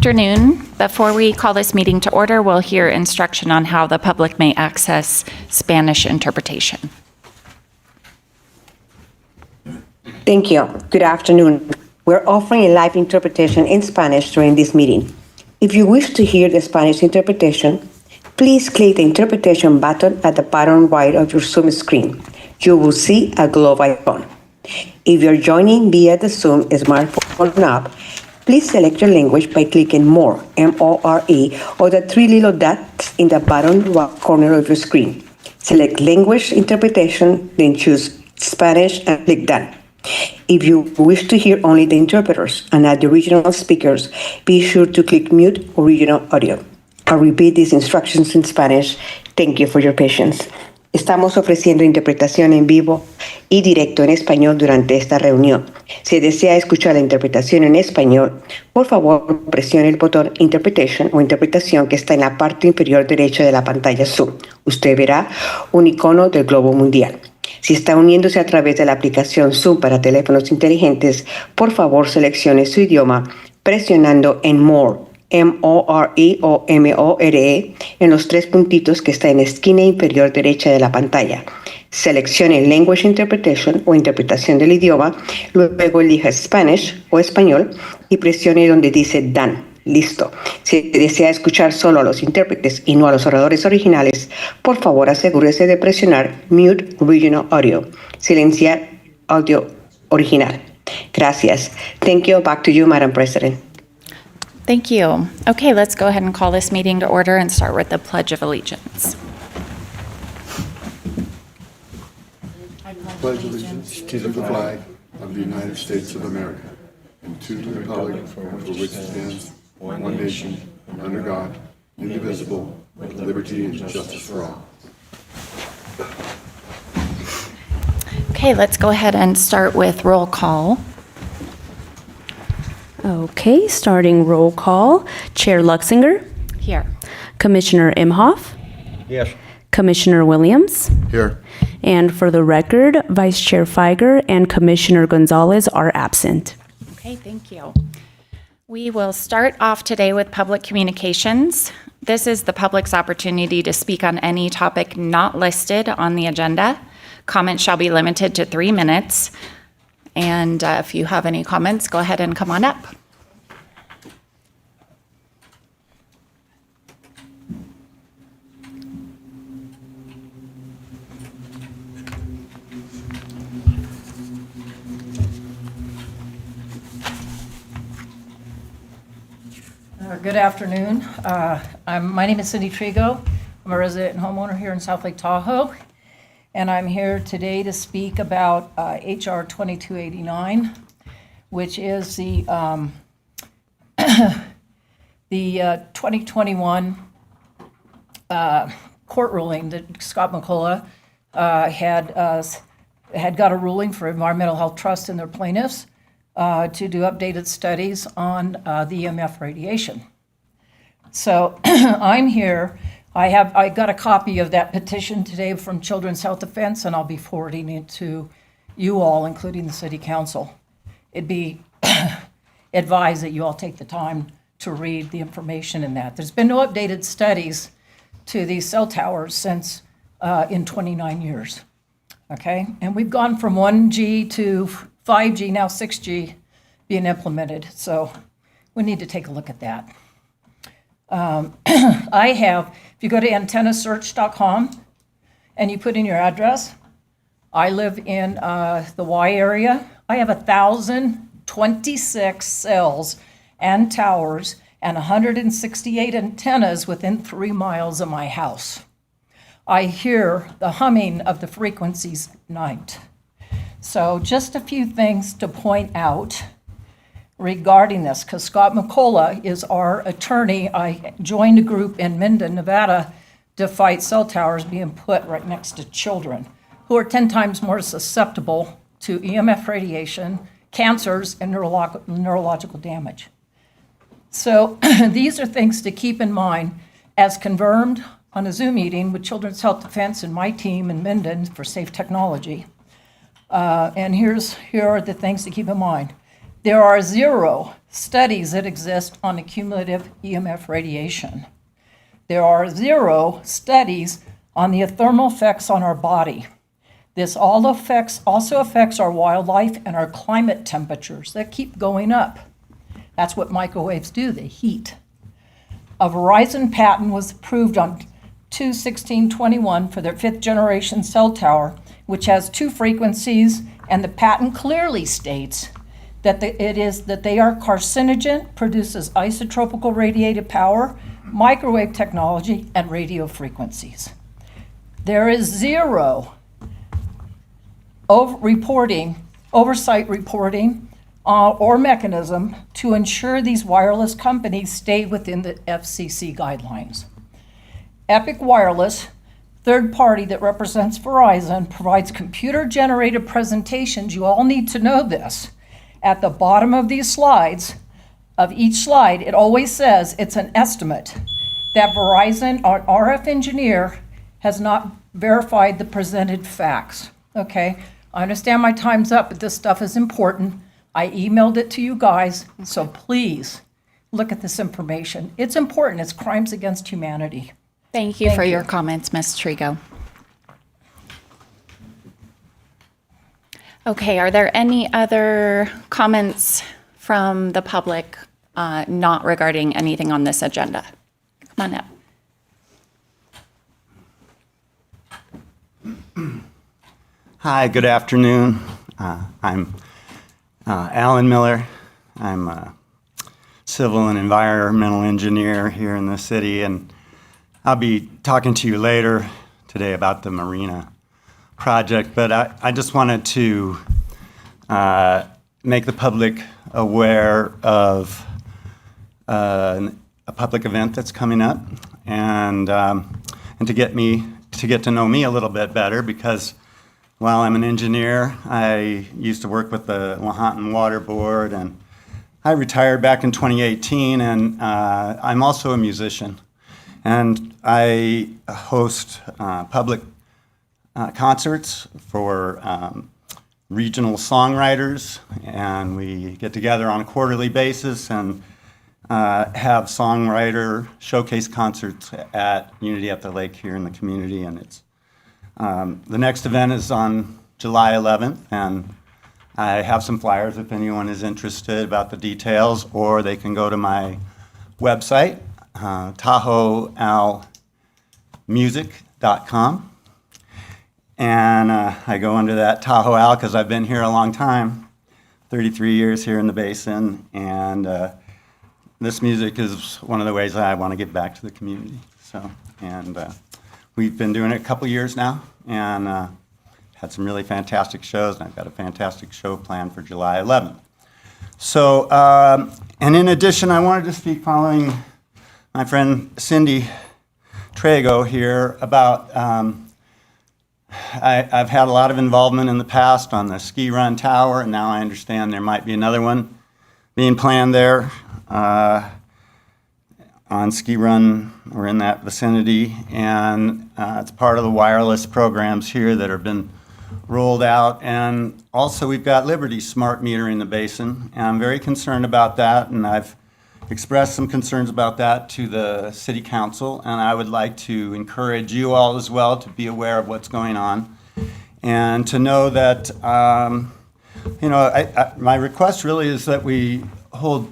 afternoon. Before we call this meeting to order, we'll hear instruction on how the public may access Spanish interpretation. Thank you. Good afternoon. We're offering a live interpretation in Spanish during this meeting. If you wish to hear the Spanish interpretation, please click the interpretation button at the bottom right of your Zoom screen. You will see a globe icon. If you're joining via the Zoom smartphone app, please select your language by clicking More, M-O-R-E, or the three little dots in the bottom right corner of your screen. Select Language Interpretation, then choose Spanish and click Done. If you wish to hear only the interpreters and not the original speakers, be sure to click Mute Original Audio. I'll repeat these instructions in Spanish. Thank you for your patience. Estamos ofreciendo interpretación en vivo y directo en español durante esta reunión. Si desea escuchar la interpretación en español, por favor presione el botón Interpretation o Interpretación que está en la parte inferior derecha de la pantalla Zoom. Usted verá un icono del globo mundial. Si está uniéndose a través de la aplicación Zoom para teléfonos inteligentes, por favor seleccione su idioma presionando en More, M-O-R-E o M-O-R-E, en los tres puntitos que está en la esquina inferior derecha de la pantalla. Seleccione Language Interpretation o Interpretación del idioma, luego elija Spanish o Español y presione donde dice Done. Listo. Si desea escuchar solo a los intérpretes y no a los oradores originales, por favor asegúrese de presionar Mute Original Audio. Silenciar audio original. Gracias. Thank you. Back to you, Madam President. Thank you. Okay, let's go ahead and call this meeting to order and start with the Pledge of Allegiance. Pledge allegiance to the flag of the United States of America and to the republic for which it stands, one nation, under God, indivisible, with liberty and justice for all. Okay, let's go ahead and start with roll call. Okay, starting roll call. Chair Luxinger, Here. Commissioner Imhoff, Yes. Commissioner Williams, Here. and for the record, Vice Chair Feiger and Commissioner Gonzalez are absent. Okay, thank you. We will start off today with public communications. This is the public's opportunity to speak on any topic not listed on the agenda. Comments shall be limited to 3 minutes. And if you have any comments, go ahead and come on up. Good afternoon. My name is Cindy Trigo. I'm a resident and homeowner here in South Lake Tahoe, and I'm here today to speak about HR 2289, which is the 2021 court ruling that Scott McCullough had got a ruling for Environmental Health Trust and their plaintiffs to do updated studies on the EMF radiation. So I'm here. I got a copy of that petition today from Children's Health Defense, and I'll be forwarding it to you all, including the City Council. It'd be advised that you all take the time to read the information in that. There's been no updated studies to these cell towers since in 29 years. Okay, and we've gone from 1G to 5G, now 6G being implemented. So we need to take a look at that. If you go to antennasearch.com and you put in your address, I live in the Y area. I have 1,026 cells and towers and 168 antennas within 3 miles of my house. I hear the humming of the frequencies at night. So just a few things to point out regarding this, because Scott McCullough is our attorney. I joined a group in Minden, Nevada, to fight cell towers being put right next to children who are 10 times more susceptible to EMF radiation, cancers, and neurological damage. So these are things to keep in mind as confirmed on a Zoom meeting with Children's Health Defense and my team in Minden for safe technology. And here are the things to keep in mind. There are 0 studies that exist on accumulative EMF radiation. There are 0 studies on the thermal effects on our body. This also affects our wildlife and our climate temperatures that keep going up. That's what microwaves do, they heat. A Verizon patent was approved on 2/16/21 for their 5th generation cell tower, which has 2 frequencies, and the patent clearly states that they are carcinogen, produces isotropical radiated power, microwave technology, and radio frequencies. There is 0 oversight reporting or mechanism to ensure these wireless companies stay within the FCC guidelines. Epic Wireless, third party that represents Verizon, provides computer-generated presentations. You all need to know this. At the bottom of these slides, of each slide, it always says it's an estimate that Verizon, our RF engineer, has not verified the presented facts. Okay, I understand my time's up, but this stuff is important. I emailed it to you guys, so please look at this information. It's important. It's crimes against humanity. Thank you for your comments, Ms. Trigo. Okay, are there any other comments from the public not regarding anything on this agenda? Come on up. Hi, good afternoon. I'm Alan Miller. I'm a civil and environmental engineer here in the city, and I'll be talking to you later today about the marina project, but I just wanted to make the public aware of a public event that's coming up, and to get to know me a little bit better, because while I'm an engineer, I used to work with the Lahontan Water Board, and I retired back in 2018, and I'm also a musician. And I host public concerts for regional songwriters, and we get together on a quarterly basis and have songwriter showcase concerts at Unity at the Lake here in the community. And it's the next event is on July 11th, and I have some flyers if anyone is interested about the details, or they can go to my website, tahoealmusic.com. And I go under that Tahoe Al because I've been here a long time, 33 years here in the basin, and this music is one of the ways that I want to give back to the community. So, and we've been doing it a couple years now, and had some really fantastic shows, and I've got a fantastic show planned for July 11th. So, and in addition, I wanted to speak following my friend Cindy Trago here about, I've had a lot of involvement in the past on the ski run tower, and now I understand there might be another one being planned there on ski run or in that vicinity, and it's part of the wireless programs here that have been rolled out. And also we've got Liberty smart meter in the basin, and I'm very concerned about that, and I've expressed some concerns about that to the city council, and I would like to encourage you all as well to be aware of what's going on and to know that, my request really is that we hold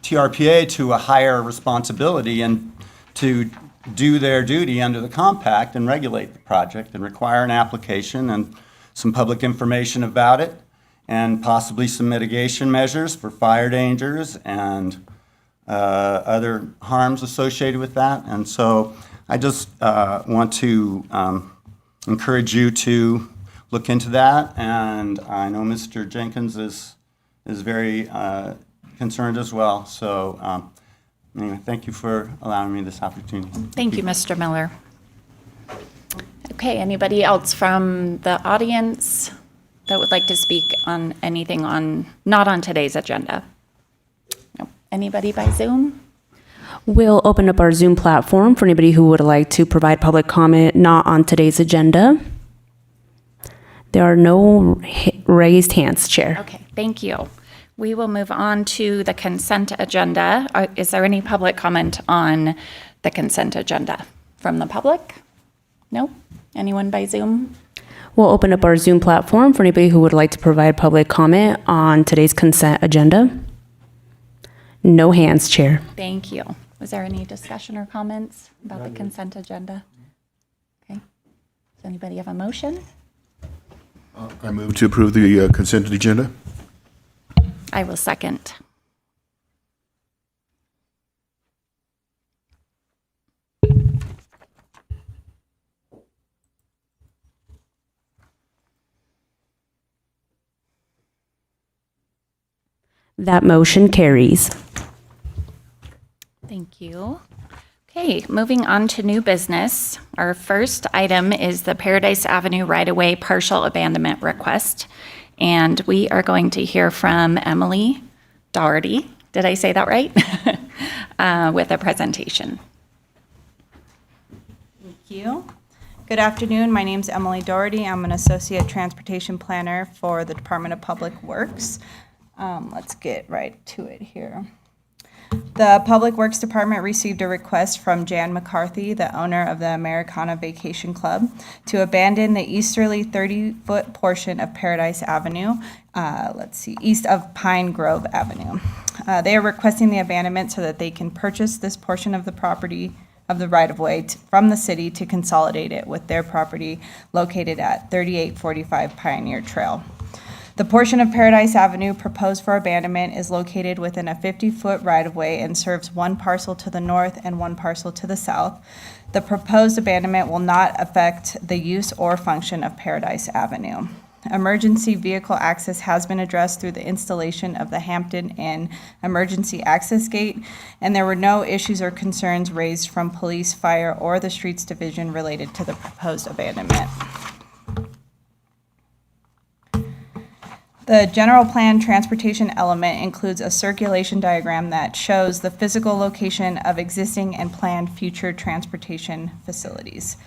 TRPA to a higher responsibility and to do their duty under the compact and regulate the project and require an application and some public information about it, and possibly some mitigation measures for fire dangers and other harms associated with that. And so I just want to encourage you to look into that. And I know Mr. Jenkins is very concerned as well. So anyway, thank you for allowing me this opportunity. Thank you, Mr. Miller. Okay, anybody else from the audience that would like to speak on anything not on today's agenda? No. Anybody by Zoom? We'll open up our Zoom platform for anybody who would like to provide public comment not on today's agenda. There are no raised hands, Chair. Okay, thank you. We will move on to the consent agenda. Is there any public comment on the consent agenda from the public? No? Anyone by Zoom? We'll open up our Zoom platform for anybody who would like to provide public comment on today's consent agenda. No hands, Chair. Thank you. Was there any discussion or comments about the consent agenda? Okay. Does anybody have a motion? I move to approve the consent agenda. I will second. That motion carries. Thank you. Okay, moving on to new business. Our first item is the Paradise Avenue right-of-way partial abandonment request. And we are going to hear from Emily Doherty. Did I say that right? With a presentation. Thank you. Good afternoon. My name is Emily Doherty. I'm an Associate Transportation Planner for the Department of Public Works. Let's get right to it here. The Public Works Department received a request from Jan McCarthy, the owner of the Americana Vacation Club, to abandon the easterly 30-foot portion of Paradise Avenue, east of Pine Grove Avenue. They are requesting the abandonment so that they can purchase this portion of the property of the right-of-way from the city to consolidate it with their property located at 3845 Pioneer Trail. The portion of Paradise Avenue proposed for abandonment is located within a 50-foot right-of-way and serves one parcel to the north and one parcel to the south. The proposed abandonment will not affect the use or function of Paradise Avenue. Emergency vehicle access has been addressed through the installation of the Hampton Inn emergency access gate, and there were no issues or concerns raised from police, fire, or the streets division related to the proposed abandonment. The general plan transportation element includes a circulation diagram that shows the physical location of existing and planned future transportation facilities.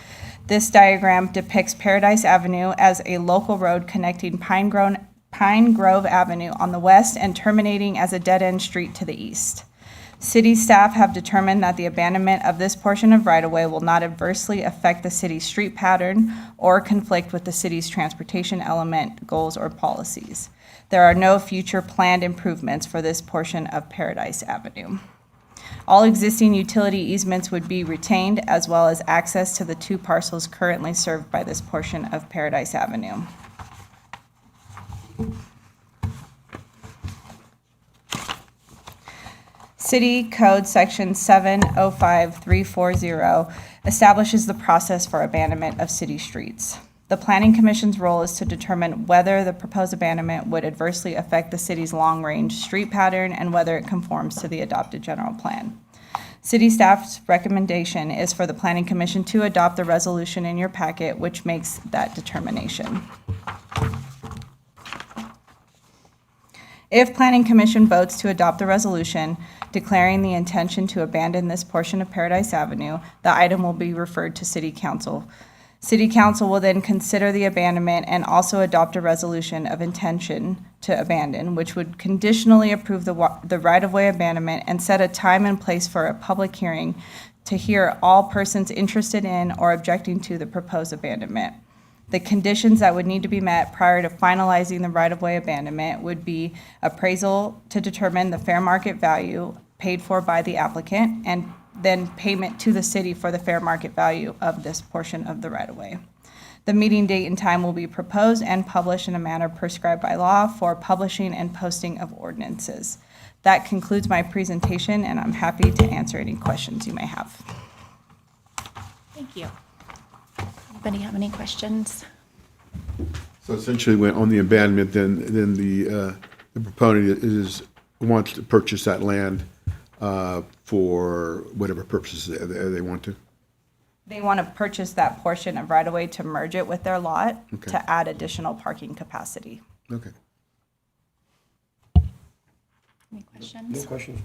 This diagram depicts Paradise Avenue as a local road connecting Pine Grove Avenue on the west and terminating as a dead-end street to the east. City staff have determined that the abandonment of this portion of right-of-way will not adversely affect the city's street pattern or conflict with the city's transportation element, goals, or policies. There are no future planned improvements for this portion of Paradise Avenue. All existing utility easements would be retained, as well as access to the two parcels currently served by this portion of Paradise Avenue. City Code Section 705340 establishes the process for abandonment of city streets. The Planning Commission's role is to determine whether the proposed abandonment would adversely affect the city's long-range street pattern and whether it conforms to the adopted general plan. City staff's recommendation is for the Planning Commission to adopt the resolution in your packet, which makes that determination. If Planning Commission votes to adopt the resolution declaring the intention to abandon this portion of Paradise Avenue, the item will be referred to City Council. City Council will then consider the abandonment and also adopt a resolution of intention to abandon, which would conditionally approve the right-of-way abandonment and set a time and place for a public hearing to hear all persons interested in or objecting to the proposed abandonment. The conditions that would need to be met prior to finalizing the right-of-way abandonment would be appraisal to determine the fair market value paid for by the applicant, and then payment to the city for the fair market value of this portion of the right-of-way. The meeting date and time will be proposed and published in a manner prescribed by law for publishing and posting of ordinances. That concludes my presentation, and I'm happy to answer any questions you may have. Thank you. Anybody have any questions? So essentially, when on the abandonment, then the proponent wants to purchase that land for whatever purposes they want to. They want to purchase that portion of right-of-way to merge it with their lot Okay. to add additional parking capacity. Okay. Any questions? No questions.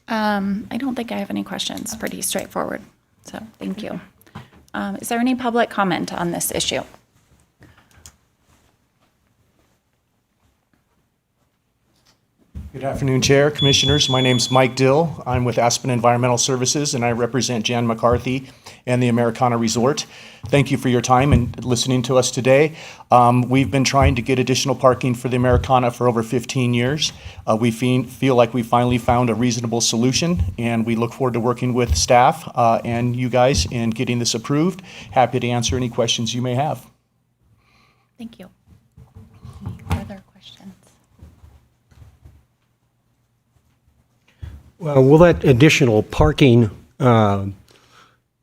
I don't think I have any questions. Pretty straightforward. So thank you. Is there any public comment on this issue? Good afternoon, Chair, Commissioners. My name's Mike Dill. I'm with Aspen Environmental Services, and I represent Jan McCarthy and the Americana Resort. Thank you for your time and listening to us today. We've been trying to get additional parking for the Americana for over 15 years. We feel like we finally found a reasonable solution, and we look forward to working with staff and you guys in getting this approved. Happy to answer any questions you may have. Thank you. Any further questions? Well, will that additional parking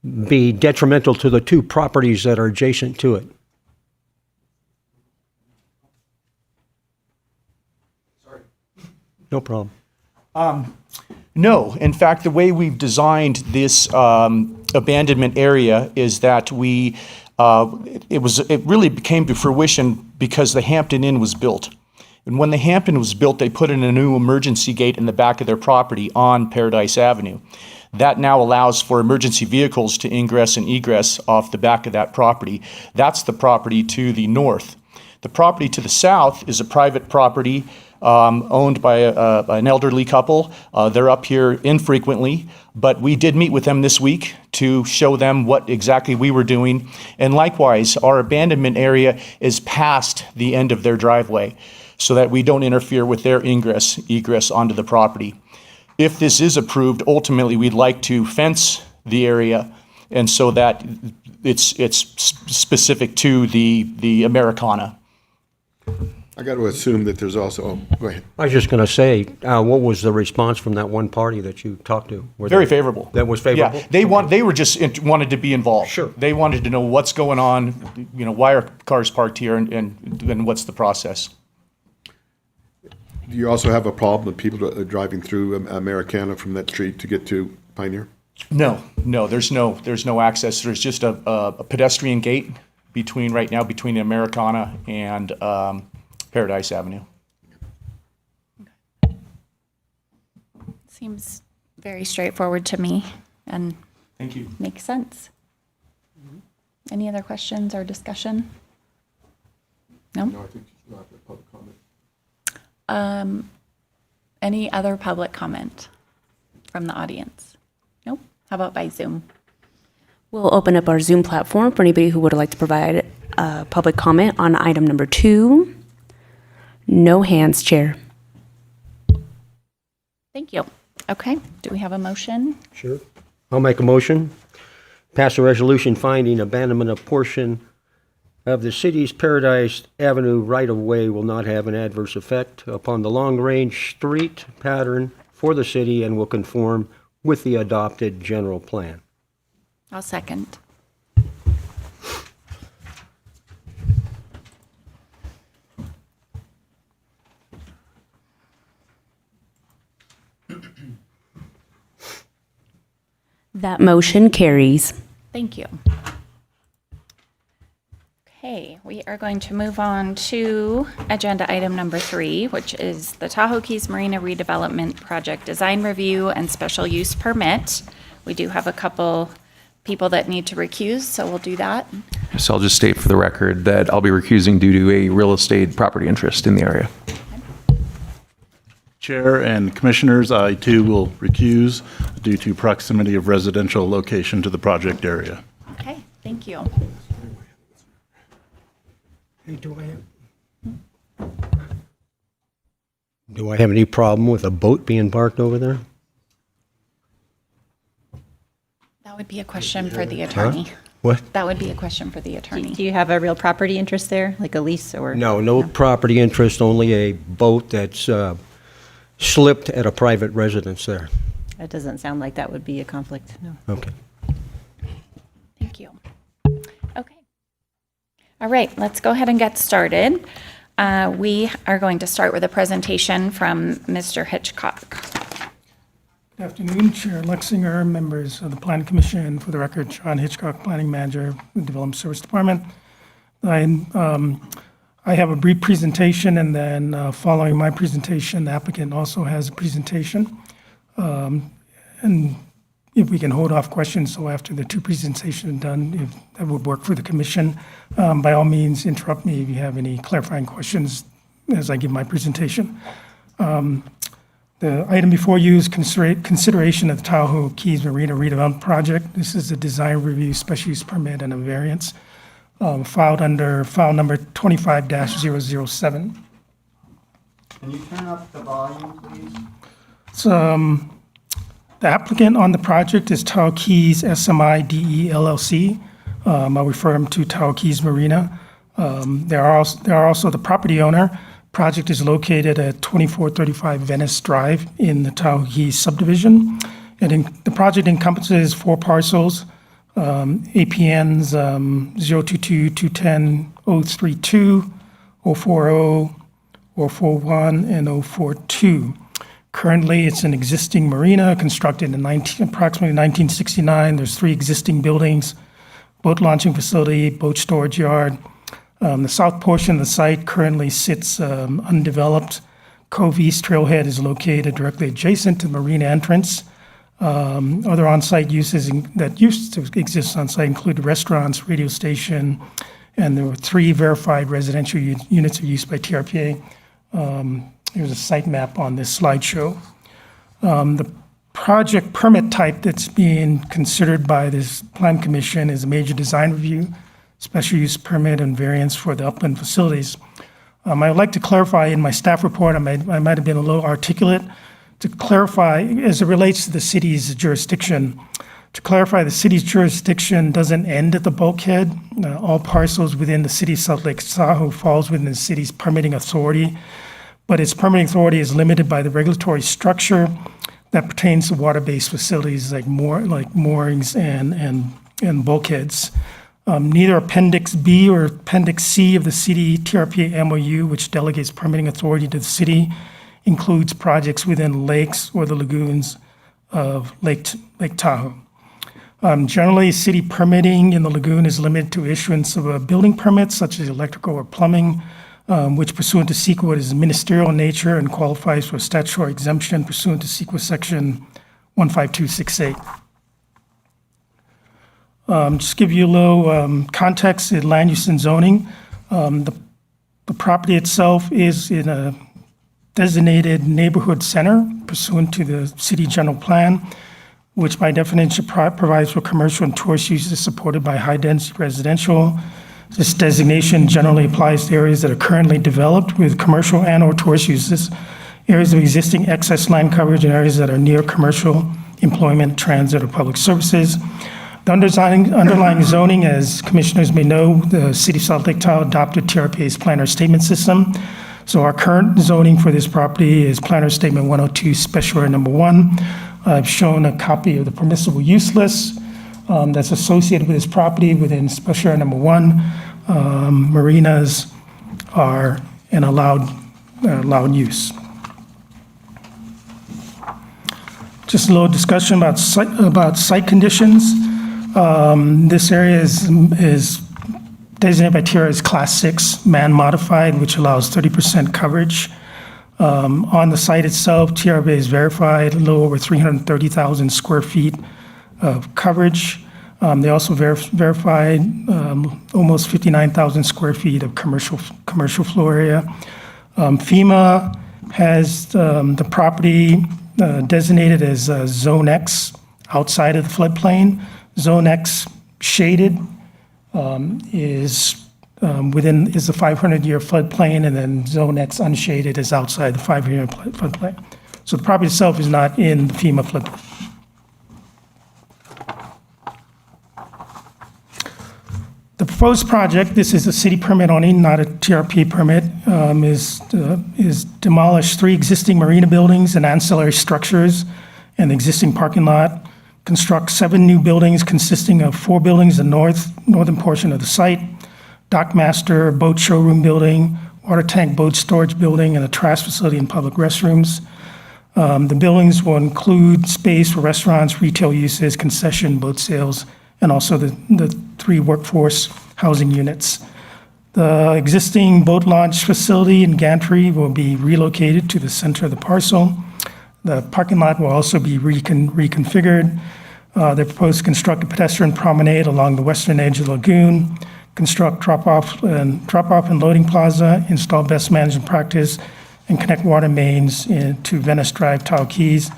be detrimental to the two properties that are adjacent to it? Sorry. No problem. No, in fact, the way we've designed this abandonment area is that it really came to fruition because the Hampton Inn was built. And when the Hampton was built, they put in a new emergency gate in the back of their property on Paradise Avenue. That now allows for emergency vehicles to ingress and egress off the back of that property. That's the property to the north. The property to the south is a private property owned by an elderly couple. They're up here infrequently, but we did meet with them this week to show them what exactly we were doing. And likewise, our abandonment area is past the end of their driveway so that we don't interfere with their egress onto the property. If this is approved, ultimately, we'd like to fence the area and so that it's specific to the Americana. I got to assume that there's also, go ahead. I was just going to say, what was the response from that one party that you talked to? Very favorable. That was favorable? Yeah, they were just wanted to be involved. Sure. They wanted to know what's going on, why are cars parked here and what's the process. Do you also have a problem with people driving through Americana from that street to get to Pioneer? No, there's no access. There's just a pedestrian gate right now between the Americana and Paradise Avenue. Seems very straightforward to me and Thank you. makes sense. Any other questions or discussion? No? No, I think you have the public comment. Any other public comment from the audience? Nope. How about by Zoom? We'll open up our Zoom platform for anybody who would like to provide public comment on item number 2. No hands, Chair. Thank you. Okay. Do we have a motion? Sure. I'll make a motion. Pass a resolution finding abandonment of portion of the city's Paradise Avenue right-of-way will not have an adverse effect upon the long-range street pattern for the city and will conform with the adopted general plan. I'll second. That motion carries. Thank you. Okay, we are going to move on to agenda item number 3, which is the Tahoe Keys Marina Redevelopment Project Design Review and Special Use Permit. We do have a couple people that need to recuse, so we'll do that. So I'll just state for the record that I'll be recusing due to a real estate property interest in the area. Chair and Commissioners, I too will recuse due to proximity of residential location to the project area. Okay, thank you. Hey, do I have any problem with a boat being parked over there? That would be a question for the attorney. What? That would be a question for the attorney. Do you have a real property interest there, like a lease or? No property interest, only a boat that's slipped at a private residence there. That doesn't sound like that would be a conflict, no. Okay. Thank you. Okay. All right, let's go ahead and get started. We are going to start with a presentation from Mr. Hitchcock. Good afternoon, Chair Lexinger, members of the Planning Commission. For the record, Sean Hitchcock, Planning Manager, Development Service Department. I have a brief presentation, and then following my presentation, the applicant also has a presentation. And if we can hold off questions, so after the 2 presentations are done, if that would work for the commission, by all means, interrupt me if you have any clarifying questions as I give my presentation. The item before you is consideration of the Tahoe Keys Marina redevelopment project. This is a design review, special use permit, and a variance filed under file number 25-007. Can you turn up the volume, please? So, the applicant on the project is Tahoe Keys SMI-DE LLC. I'll refer them to Tahoe Keys Marina. They are also the property owner. Project is located at 2435 Venice Drive in the Tahoe Keys subdivision. The project encompasses 4 parcels, APNs 022-210-032, 040, 041, and 042. Currently, it's an existing marina constructed in approximately 1969. There's 3 existing buildings, boat launching facility, boat storage yard. The south portion of the site currently sits undeveloped. Cove East Trailhead is located directly adjacent to the marina entrance. Other on-site uses that used to exist on-site include restaurants, radio station, and there were 3 verified residential units of use by TRPA. Here's a site map on this slideshow. The project permit type that's being considered by this Plan Commission is a major design review, special use permit, and variance for the upland facilities. I would like to clarify in my staff report, I might have been a little articulate, to clarify as it relates to the city's jurisdiction. To clarify, the city's jurisdiction doesn't end at the bulkhead. All parcels within the city of Salt Lake Tahoe falls within the city's permitting authority, but its permitting authority is limited by the regulatory structure that pertains to water-based facilities like moorings and bulkheads. Neither Appendix B or Appendix C of the city TRPA MOU, which delegates permitting authority to the city, includes projects within lakes or the lagoons of Lake Tahoe. Generally, city permitting in the lagoon is limited to issuance of a building permit, such as electrical or plumbing, which pursuant to CEQA is ministerial in nature and qualifies for statutory exemption pursuant to CEQA Section 15268. Just give you a little context in land use and zoning. The property itself is in a designated neighborhood center pursuant to the city general plan, which by definition provides for commercial and tourist uses supported by high-density residential. This designation generally applies to areas that are currently developed with commercial and/or tourist uses, areas of existing excess land coverage, and areas that are near commercial, employment, transit, or public services. The underlying zoning, as commissioners may know, the City of Salt Lake Tahoe adopted TRPA's planner statement system. So our current zoning for this property is Planner Statement 102, Special Area Number 1. I've shown a copy of the permissible use list that's associated with this property within Special Area Number 1. Marinas are an allowed use. Just a little discussion about site conditions. This area is designated by TRA as Class 6 man-modified, which allows 30% coverage. On the site itself, TRA is verified a little over 330,000 square feet of coverage. They also verified almost 59,000 square feet of commercial floor area. FEMA has the property designated as Zone X outside of the floodplain. Zone X shaded is the 500-year floodplain, and then Zone X unshaded is outside the 500-year floodplain. So the property itself is not in the FEMA floodplain. The proposed project, this is a city permit only, not a TRP permit, is demolish 3 existing marina buildings and ancillary structures and existing parking lot, construct 7 new buildings consisting of 4 buildings in the northern portion of the site, dockmaster, boat showroom building, water tank boat storage building, and a trash facility and public restrooms. The buildings will include space for restaurants, retail uses, concession, boat sales, and also the 3 workforce housing units. The existing boat launch facility and gantry will be relocated to the center of the parcel. The parking lot will also be reconfigured. They propose to construct a pedestrian promenade along the western edge of the lagoon, construct drop-off and loading plaza, install best management practice, and connect water mains to Venice Drive, Tahoe Keys.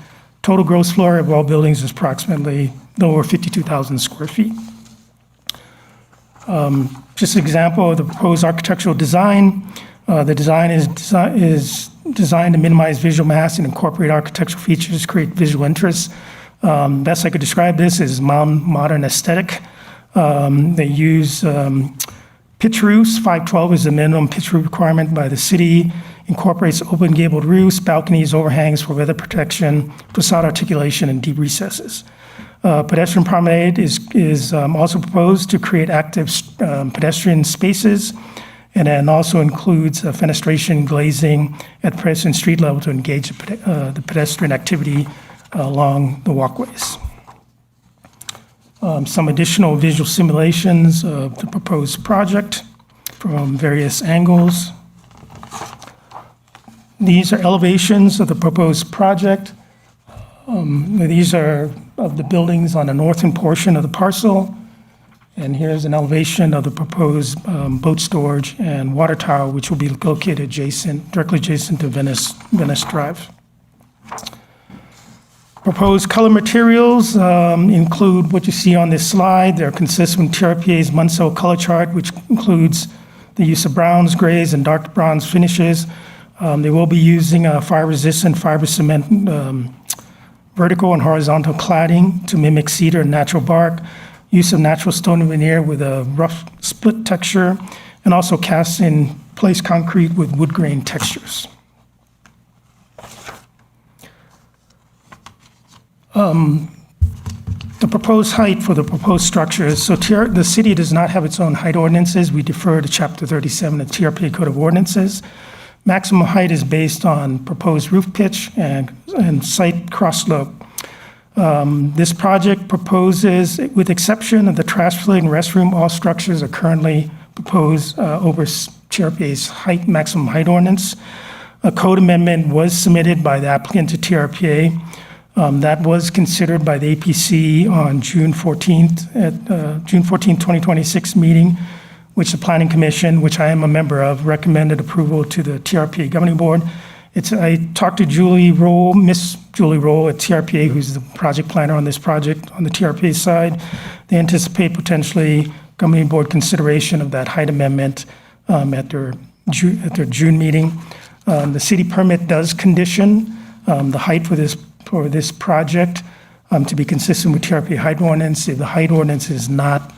Total gross floor of all buildings is approximately a little over 52,000 square feet. Just an example of the proposed architectural design. The design is designed to minimize visual mass and incorporate architectural features, create visual interest. Best I could describe this is modern aesthetic. They use pitch roofs. 512 is the minimum pitch roof requirement by the city. Incorporates open gabled roofs, balconies, overhangs for weather protection, facade articulation, and deep recesses. Pedestrian promenade is also proposed to create active pedestrian spaces, and then also includes fenestration glazing at pedestrian street level to engage the pedestrian activity along the walkways. Some additional visual simulations of the proposed project from various angles. These are elevations of the proposed project. These are of the buildings on the northern portion of the parcel. And here's an elevation of the proposed boat storage and water tower, which will be located directly adjacent to Venice Drive. Proposed color materials include what you see on this slide. They're consistent with TRPA's Munsell color chart, which includes the use of browns, grays, and dark bronze finishes. They will be using fire-resistant fiber cement vertical and horizontal cladding to mimic cedar and natural bark, use of natural stone veneer with a rough split texture, and also cast in place concrete with wood grain textures. The proposed height for the proposed structures. So the city does not have its own height ordinances. We defer to Chapter 37 of TRPA Code of Ordinances. Maximum height is based on proposed roof pitch and site cross slope. This project proposes, with exception of the trash facility and restroom, all structures are currently proposed over TRPA's maximum height ordinance. A code amendment was submitted by the applicant to TRPA. That was considered by the APC on June 14th, 2026 meeting, which the Planning Commission, which I am a member of, recommended approval to the TRPA Governing Board. I talked to Miss Julie Roll at TRPA, who's the project planner on this project on the TRPA side. They anticipate potentially Governing Board consideration of that height amendment at their June meeting. The city permit does condition the height for this project to be consistent with TRPA height ordinance. If the height ordinance is not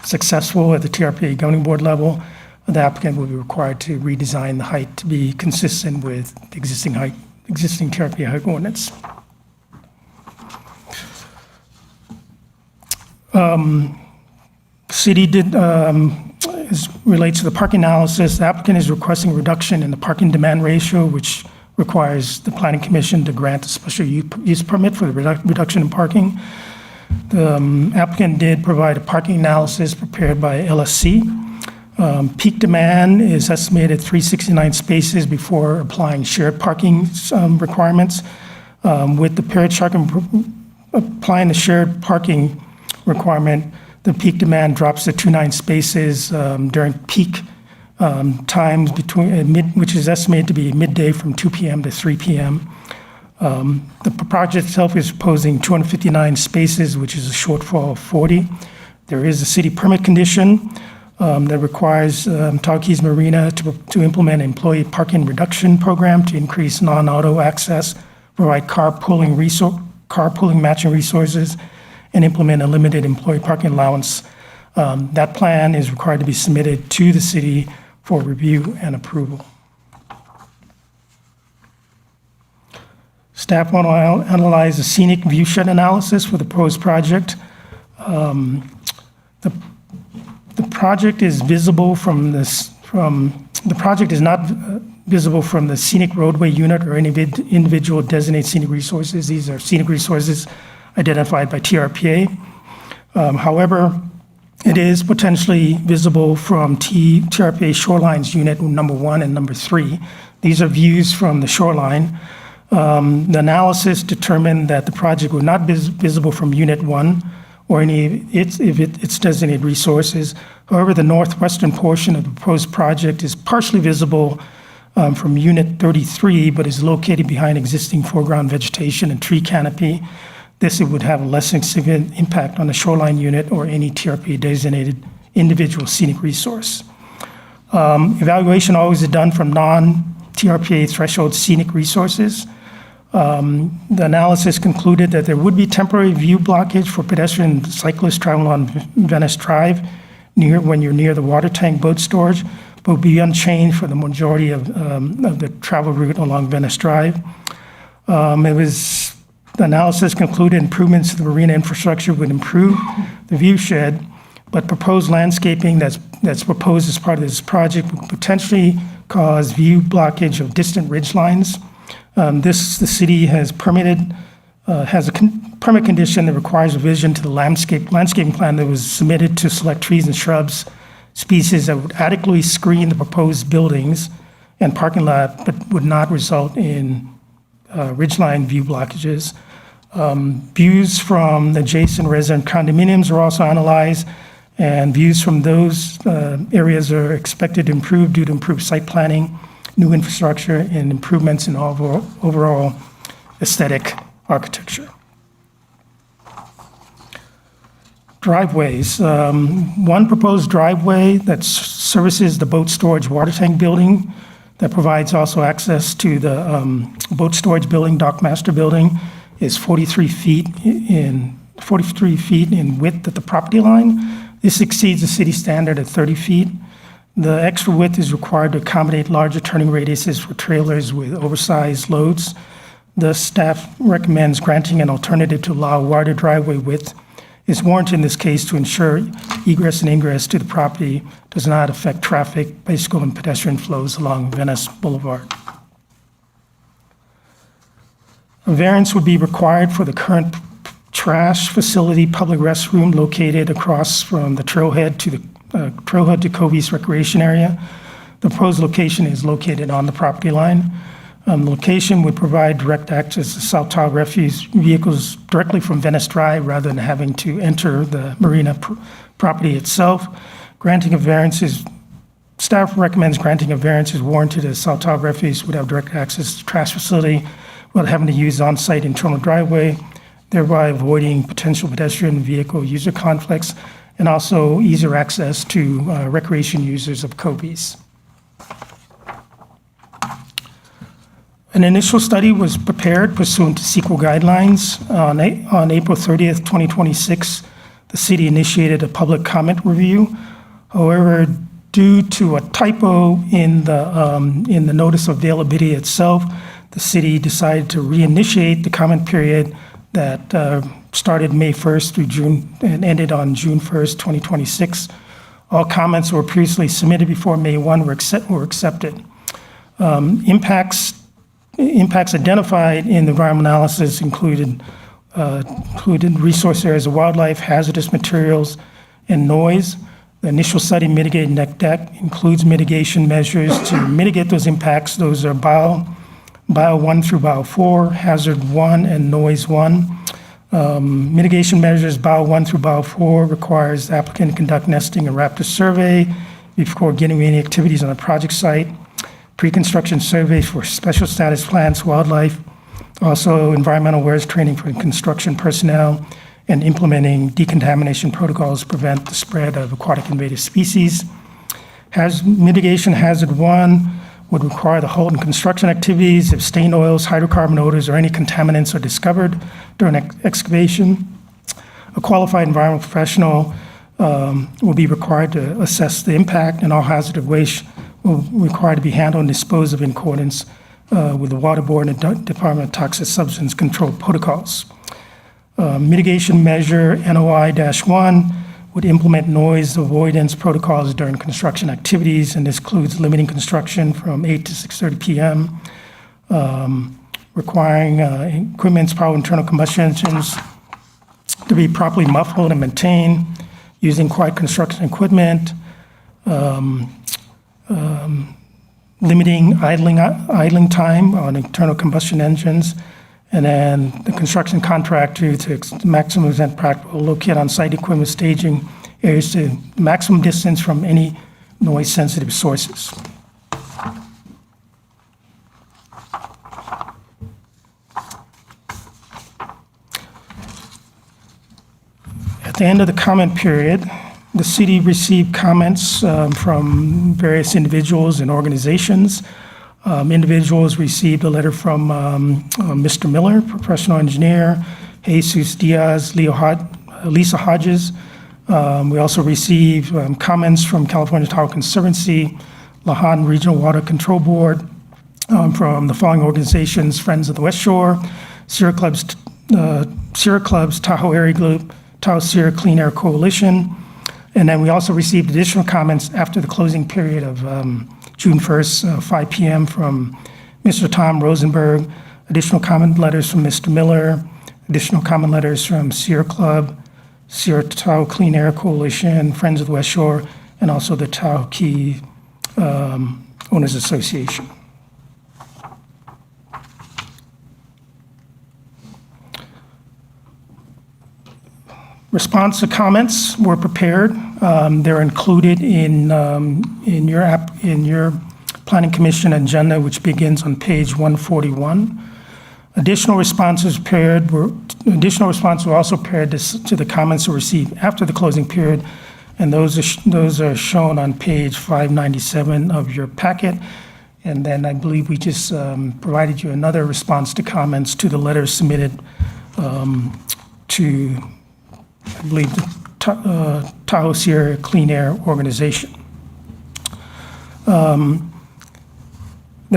successful at the TRPA Governing Board level, the applicant will be required to redesign the height to be consistent with the existing TRPA height ordinance. City relates to the parking analysis. The applicant is requesting a reduction in the parking demand ratio, which requires the Planning Commission to grant a special use permit for the reduction in parking. The applicant did provide a parking analysis prepared by LSC. Peak demand is estimated 369 spaces before applying shared parking requirements. With the paired charging, applying the shared parking requirement, the peak demand drops to 29 spaces during peak times which is estimated to be midday from 2 p.m. to 3 p.m. The project itself is proposing 259 spaces, which is a shortfall of 40. There is a city permit condition that requires Tahoe Keys Marina to implement an employee parking reduction program to increase non-auto access, provide carpooling matching resources, and implement a limited employee parking allowance. That plan is required to be submitted to the city for review and approval. Staff want to analyze the scenic viewshed analysis for the proposed project. The project is visible from the project is not visible from the scenic roadway unit or any individual designated scenic resources. These are scenic resources identified by TRPA. However, it is potentially visible from TRPA Shorelines Unit number 1 and number 3. These are views from the shoreline. The analysis determined that the project was not visible from Unit 1 or any its designated resources. However, the northwestern portion of the proposed project is partially visible from Unit 33, but is located behind existing foreground vegetation and tree canopy. This would have a less significant impact on the shoreline unit or any TRPA designated individual scenic resource. Evaluation always is done from non-TRPA threshold scenic resources. The analysis concluded that there would be temporary view blockage for pedestrian and cyclists traveling on Venice Drive when you're near the water tank boat storage, but would be unchanged for the majority of the travel route along Venice Drive. The analysis concluded improvements to the marina infrastructure would improve the view shed, but proposed landscaping that's proposed as part of this project would potentially cause view blockage of distant ridge lines. The city has permitted, has a permit condition that requires revision to the landscaping plan that was submitted to select trees and shrubs species that would adequately screen the proposed buildings and parking lot, but would not result in ridgeline view blockages. Views from the adjacent resident condominiums are also analyzed, and views from those areas are expected to improve due to improved site planning, new infrastructure, and improvements in overall aesthetic architecture. Driveways. One proposed driveway that services the boat storage water tank building that provides also access to the boat storage building, dock master building, is 43 feet in width at the property line. This exceeds the city standard at 30 feet. The extra width is required to accommodate larger turning radiuses for trailers with oversized loads. The staff recommends granting an alternative to allow wider driveway width is warranted in this case to ensure egress and ingress to the property does not affect traffic, bicycle, and pedestrian flows along Venice Boulevard. A variance would be required for the current trash facility public restroom located across from the trailhead to Covey's recreation area. The proposed location is located on the property line. The location would provide direct access to South Tahoe refuse vehicles directly from Venice Drive rather than having to enter the marina property itself. Staff recommends granting a variance is warranted as South Tahoe refuse would have direct access to the trash facility without having to use on-site internal driveway, thereby avoiding potential pedestrian and vehicle user conflicts, and also easier access to recreation users of Covey's. An initial study was prepared pursuant to CEQA guidelines. On April 30th, 2026, the city initiated a public comment review. However, due to a typo in the notice of availability itself, the city decided to reinitiate the comment period that started May 1st through June and ended on June 1st, 2026. All comments were previously submitted before May 1 were accepted. Impacts identified in the environmental analysis included resource areas of wildlife, hazardous materials, and noise. The initial study mitigated neck deck includes mitigation measures to mitigate those impacts. Those are bio 1 through bio 4, hazard 1, and noise 1. Mitigation measures bio 1 through bio 4 requires the applicant to conduct nesting and raptor survey before getting any activities on the project site. Pre-construction survey for special status plants, wildlife, also environmental awareness training for construction personnel, and implementing decontamination protocols to prevent the spread of aquatic invasive species. Mitigation hazard 1 would require the halt in construction activities if stain oils, hydrocarbon odors, or any contaminants are discovered during excavation. A qualified environmental professional will be required to assess the impact, and all hazardous waste will require to be handled and disposed of in accordance with the Water Board and Department of Toxic Substance Control protocols. Mitigation measure NOI-1 would implement noise avoidance protocols during construction activities, and this includes limiting construction from 8 to 6:30 p.m., requiring equipment's power internal combustion engines to be properly muffled and maintained, using quiet construction equipment, limiting idling time on internal combustion engines, and then the construction contractor to the maximum extent practical locate on-site equipment staging areas to maximum distance from any noise-sensitive sources. the end of the comment period, the city received comments from various individuals and organizations. Individuals received a letter from Mr. Miller, professional engineer, Jesus Diaz, Lisa Hodges. We also received comments from California Tahoe Conservancy, Lahan Regional Water Control Board, from the following organizations: Friends of the West Shore, Sierra Club's Tahoe Area Group, Tahoe Sierra Clean Air Coalition. And then we also received additional comments after the closing period of June 1st, 5 p.m. from Mr. Tom Rosenberg, additional comment letters from Mr. Miller, additional comment letters from Sierra Club, Sierra Tahoe Clean Air Coalition, Friends of the West Shore, and also the Tahoe Key Owners Association. Response to comments were prepared. They're included in your Planning Commission agenda, which begins on page 141. Additional responses were also prepared to the comments received after the closing period, and those are shown on page 597 of your packet. And then I believe we just provided you another response to comments to the letters submitted to, I believe, the Tahoe Sierra Clean Air Organization. There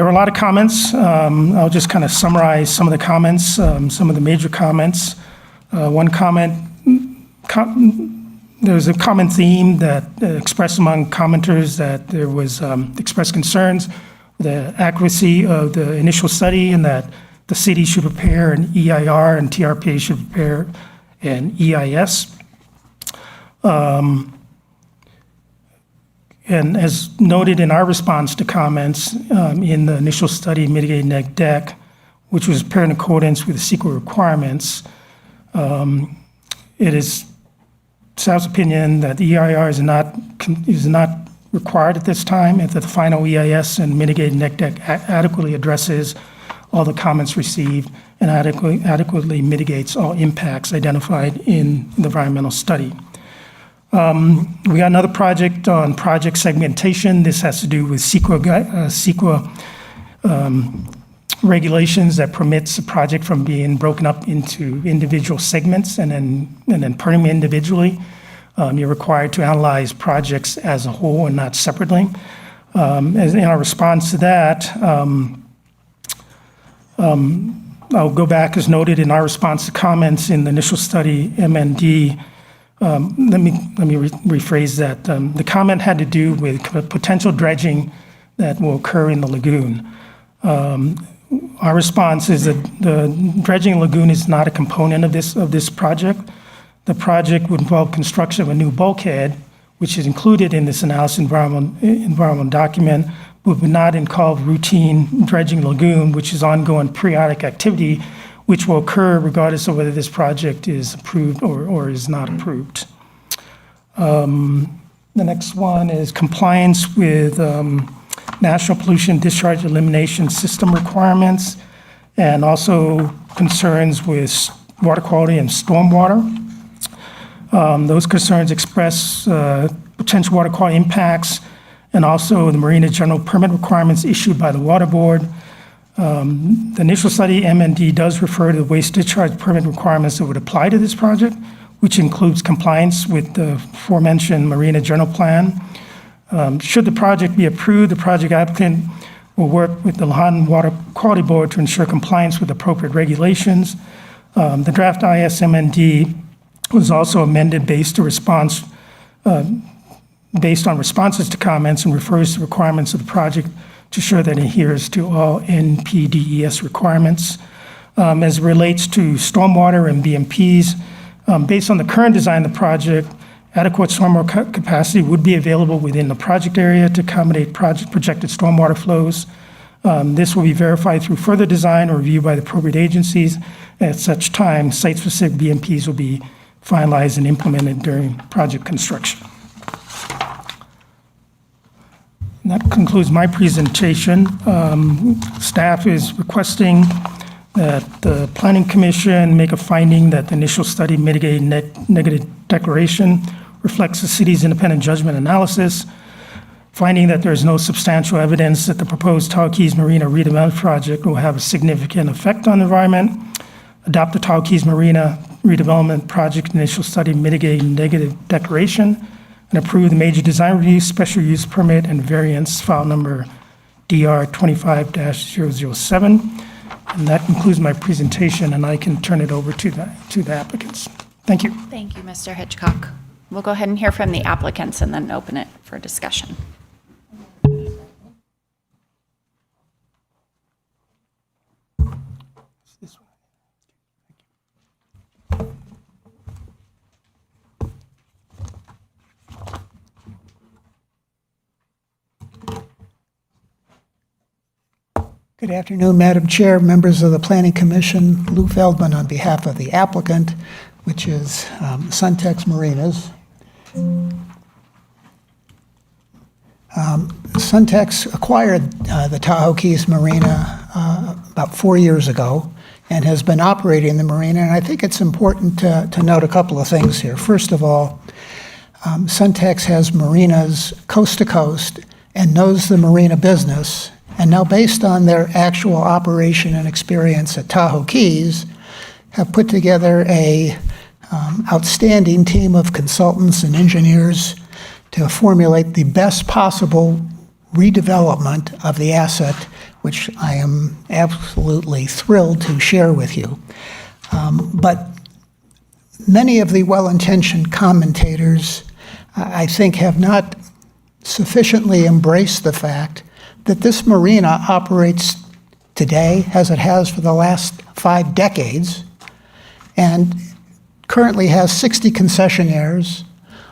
were a lot of comments. I'll just kind of summarize some of the comments, some of the major comments. One comment, there was a common theme that expressed among commenters that there was expressed concerns with the accuracy of the initial study, and that the city should prepare an EIR and TRPA should prepare an EIS. And as noted in our response to comments in the initial study, Mitigated Neg Deck, which was prepared in accordance with the CEQA requirements, it is staff's opinion that the EIR is not required at this time, and that the final EIS and Mitigated Neg Deck adequately addresses all the comments received and adequately mitigates all impacts identified in the environmental study. We got another project on project segmentation. This has to do with CEQA regulations that permits a project from being broken up into individual segments and then permitting them individually. You're required to analyze projects as a whole and not separately. As in our response to that, I'll go back as noted in our response to comments in the initial study, MND. Let me rephrase that. The comment had to do with potential dredging that will occur in the lagoon. Our response is that the dredging lagoon is not a component of this project. The project would involve construction of a new bulkhead, which is included in this analysis environmental document, but would not involve routine dredging lagoon, which is ongoing periodic activity, which will occur regardless of whether this project is approved or is not approved. The next one is compliance with National Pollution Discharge Elimination System requirements, and also concerns with water quality and stormwater. Those concerns express potential water quality impacts, and also the Marina General Permit requirements issued by the Water Board. The initial study, MND, does refer to the waste discharge permit requirements that would apply to this project, which includes compliance with the aforementioned Marina General Plan. Should the project be approved, the project applicant will work with the Lahan Water Quality Board to ensure compliance with appropriate regulations. The draft ISMND was also amended based on responses to comments, and refers to requirements of the project to ensure that it adheres to all NPDES requirements. As it relates to stormwater and BMPs, based on the current design of the project, adequate stormwater capacity would be available within the project area to accommodate projected stormwater flows. This will be verified through further design or review by the appropriate agencies. At such time, site-specific BMPs will be finalized and implemented during project construction. And that concludes my presentation. Staff is requesting that the Planning Commission make a finding that the initial study mitigated negative declaration reflects the city's independent judgment analysis, finding that there is no substantial evidence that the proposed Tahoe Keys Marina redevelopment project will have a significant effect on the environment. Adopt the Tahoe Keys Marina redevelopment project initial study mitigating negative declaration, and approve the major design review, special use permit, and variance file number DR 25-007. And that concludes my presentation, and I can turn it over to the applicants. Thank you. Thank you, Mr. Hitchcock. We'll go ahead and hear from the applicants and then open it for discussion. Good afternoon, Madam Chair, members of the Planning Commission. Lou Feldman on behalf of the applicant, which is Suntex Marinas. Suntex acquired the Tahoe Keys Marina about 4 years ago and has been operating the marina. And I think it's important to note a couple of things here. First of all, Suntex has marinas coast to coast and knows the marina business. And now, based on their actual operation and experience at Tahoe Keys, have put together a outstanding team of consultants and engineers to formulate the best possible redevelopment of the asset, which I am absolutely thrilled to share with you. But many of the well-intentioned commentators, I think, have not sufficiently embraced the fact that this marina operates today, as it has for the last 5 decades, and currently has 60 concessionaires,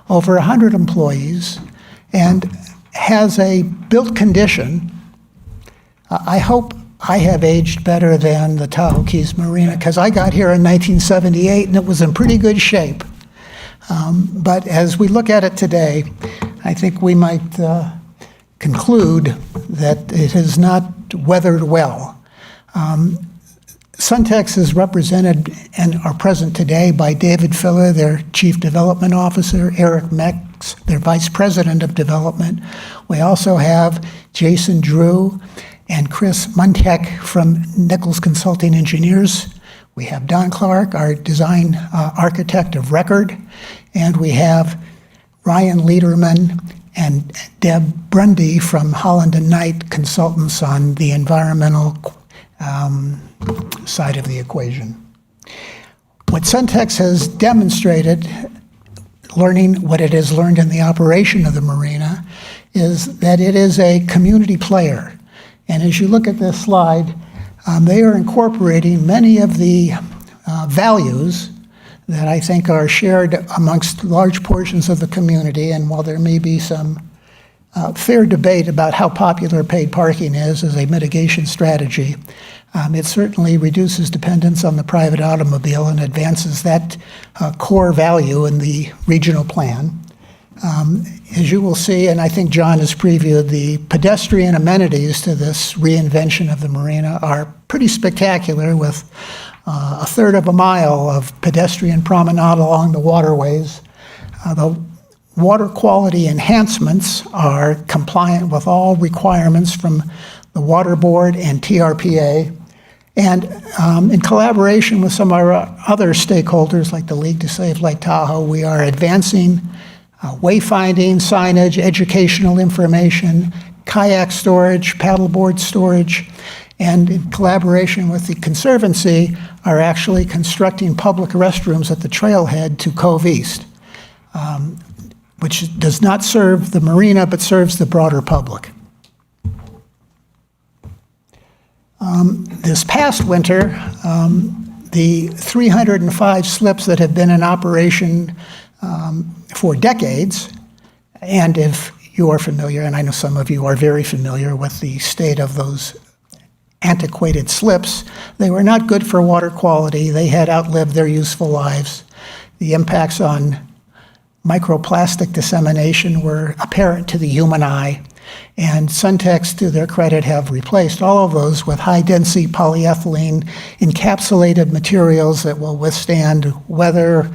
over 100 employees, and has a built condition. I hope I have aged better than the Tahoe Keys Marina, because I got here in 1978 and it was in pretty good shape. But as we look at it today, I think we might conclude that it has not weathered well. Suntex is represented and are present today by David Filler, their Chief Development Officer, Eric Mex, their Vice President of Development. We also have Jason Drew and Chris Muntek from Nichols Consulting Engineers. We have Don Clark, our design architect of record, and we have Ryan Lederman and Deb Brundy from Holland and Knight Consultants on the environmental side of the equation. What Suntex has demonstrated, learning what it has learned in the operation of the marina, is that it is a community player. And as you look at this slide, they are incorporating many of the values that I think are shared amongst large portions of the community. And while there may be some fair debate about how popular paid parking is as a mitigation strategy, it certainly reduces dependence on the private automobile and advances that core value in the regional plan. As you will see, and I think John has previewed, the pedestrian amenities to this reinvention of the marina are pretty spectacular, with a third of a mile of pedestrian promenade along the waterways. The water quality enhancements are compliant with all requirements from the Water Board and TRPA. And in collaboration with some of our other stakeholders, like the League to Save Lake Tahoe, we are advancing wayfinding, signage, educational information, kayak storage, paddleboard storage, and in collaboration with the Conservancy, are actually constructing public restrooms at the trailhead to Cove East, which does not serve the marina, but serves the broader public. This past winter, the 305 slips that have been in operation for decades, and if you are familiar, and I know some of you are very familiar with the state of those antiquated slips, they were not good for water quality. They had outlived their useful lives. The impacts on microplastic dissemination were apparent to the human eye, and Suntex, to their credit, have replaced all of those with high-density polyethylene encapsulated materials that will withstand weather,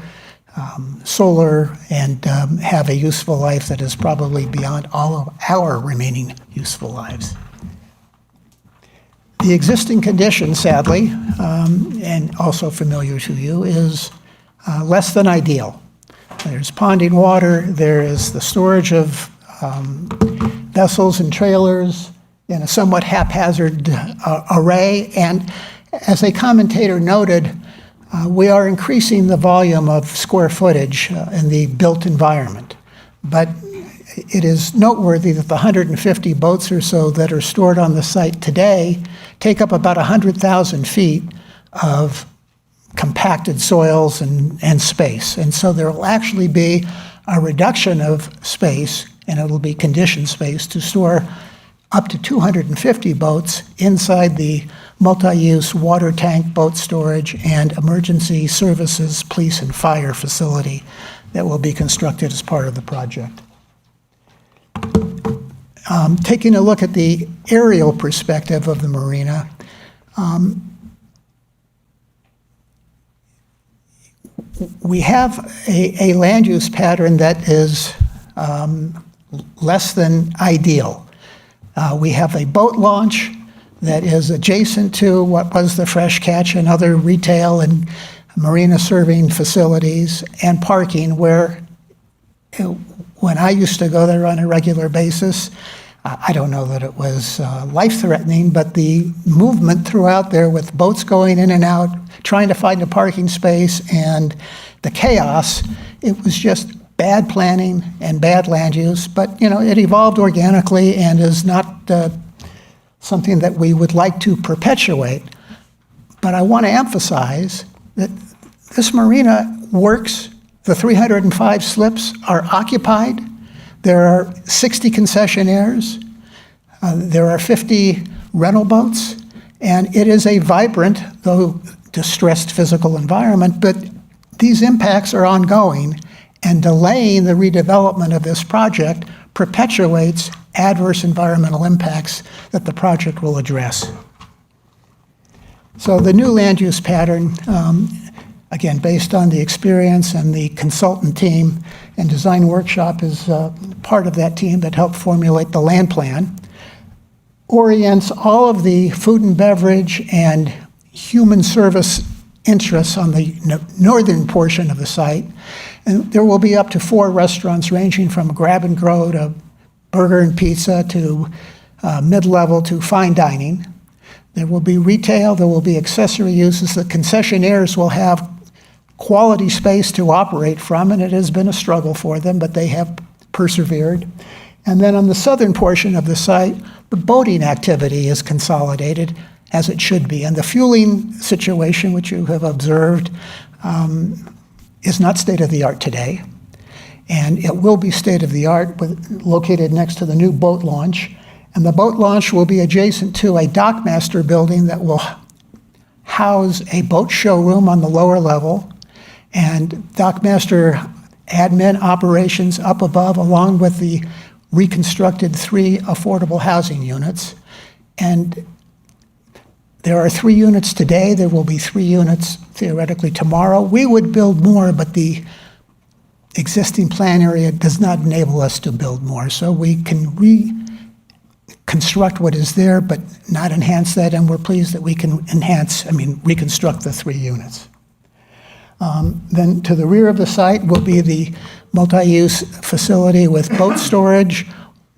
solar and have a useful life that is probably beyond all of our remaining useful lives. The existing condition, sadly, and also familiar to you, is less than ideal. There's ponding water, there is the storage of vessels and trailers in a somewhat haphazard array, and as a commentator noted, we are increasing the volume of square footage in the built environment. But it is noteworthy that the 150 boats or so that are stored on the site today take up about 100,000 feet of compacted soils and space. And so there will actually be a reduction of space, and it will be conditioned space, to store up to 250 boats inside the multi-use water tank, boat storage, and emergency services, police and fire facility that will be constructed as part of the project. Taking a look at the aerial perspective of the marina, we have a land use pattern that is less than ideal. We have a boat launch that is adjacent to what was the Fresh Catch and other retail and marina serving facilities, and parking where, when I used to go there on a regular basis, I don't know that it was life-threatening, but the movement throughout there with boats going in and out, trying to find a parking space, and the chaos, it was just bad planning and bad land use. But, you know, it evolved organically and is not something that we would like to perpetuate. But I want to emphasize that this marina works. The 305 slips are occupied. There are 60 concessionaires. There are 50 rental boats. And it is a vibrant, though distressed, physical environment. But these impacts are ongoing, and delaying the redevelopment of this project perpetuates adverse environmental impacts that the project will address. So the new land use pattern, again, based on the experience and the consultant team and design workshop is part of that team that helped formulate the land plan, orients all of the food and beverage and human service interests on the northern portion of the site. And there will be up to 4 restaurants ranging from grab and go to burger and pizza to mid-level to fine dining. There will be retail, there will be accessory uses. The concessionaires will have quality space to operate from, and it has been a struggle for them, but they have persevered. And then on the southern portion of the site, the boating activity is consolidated, as it should be. And the fueling situation, which you have observed, is not state-of-the-art today. And it will be state-of-the-art, located next to the new boat launch. And the boat launch will be adjacent to a dockmaster building that will house a boat showroom on the lower level, and dockmaster admin operations up above, along with the reconstructed 3 affordable housing units. And there are 3 units today. There will be 3 units theoretically tomorrow. We would build more, but the existing plan area does not enable us to build more. So we can reconstruct what is there, but not enhance that. And we're pleased that we can reconstruct the 3 units. Then to the rear of the site will be the multi-use facility with boat storage,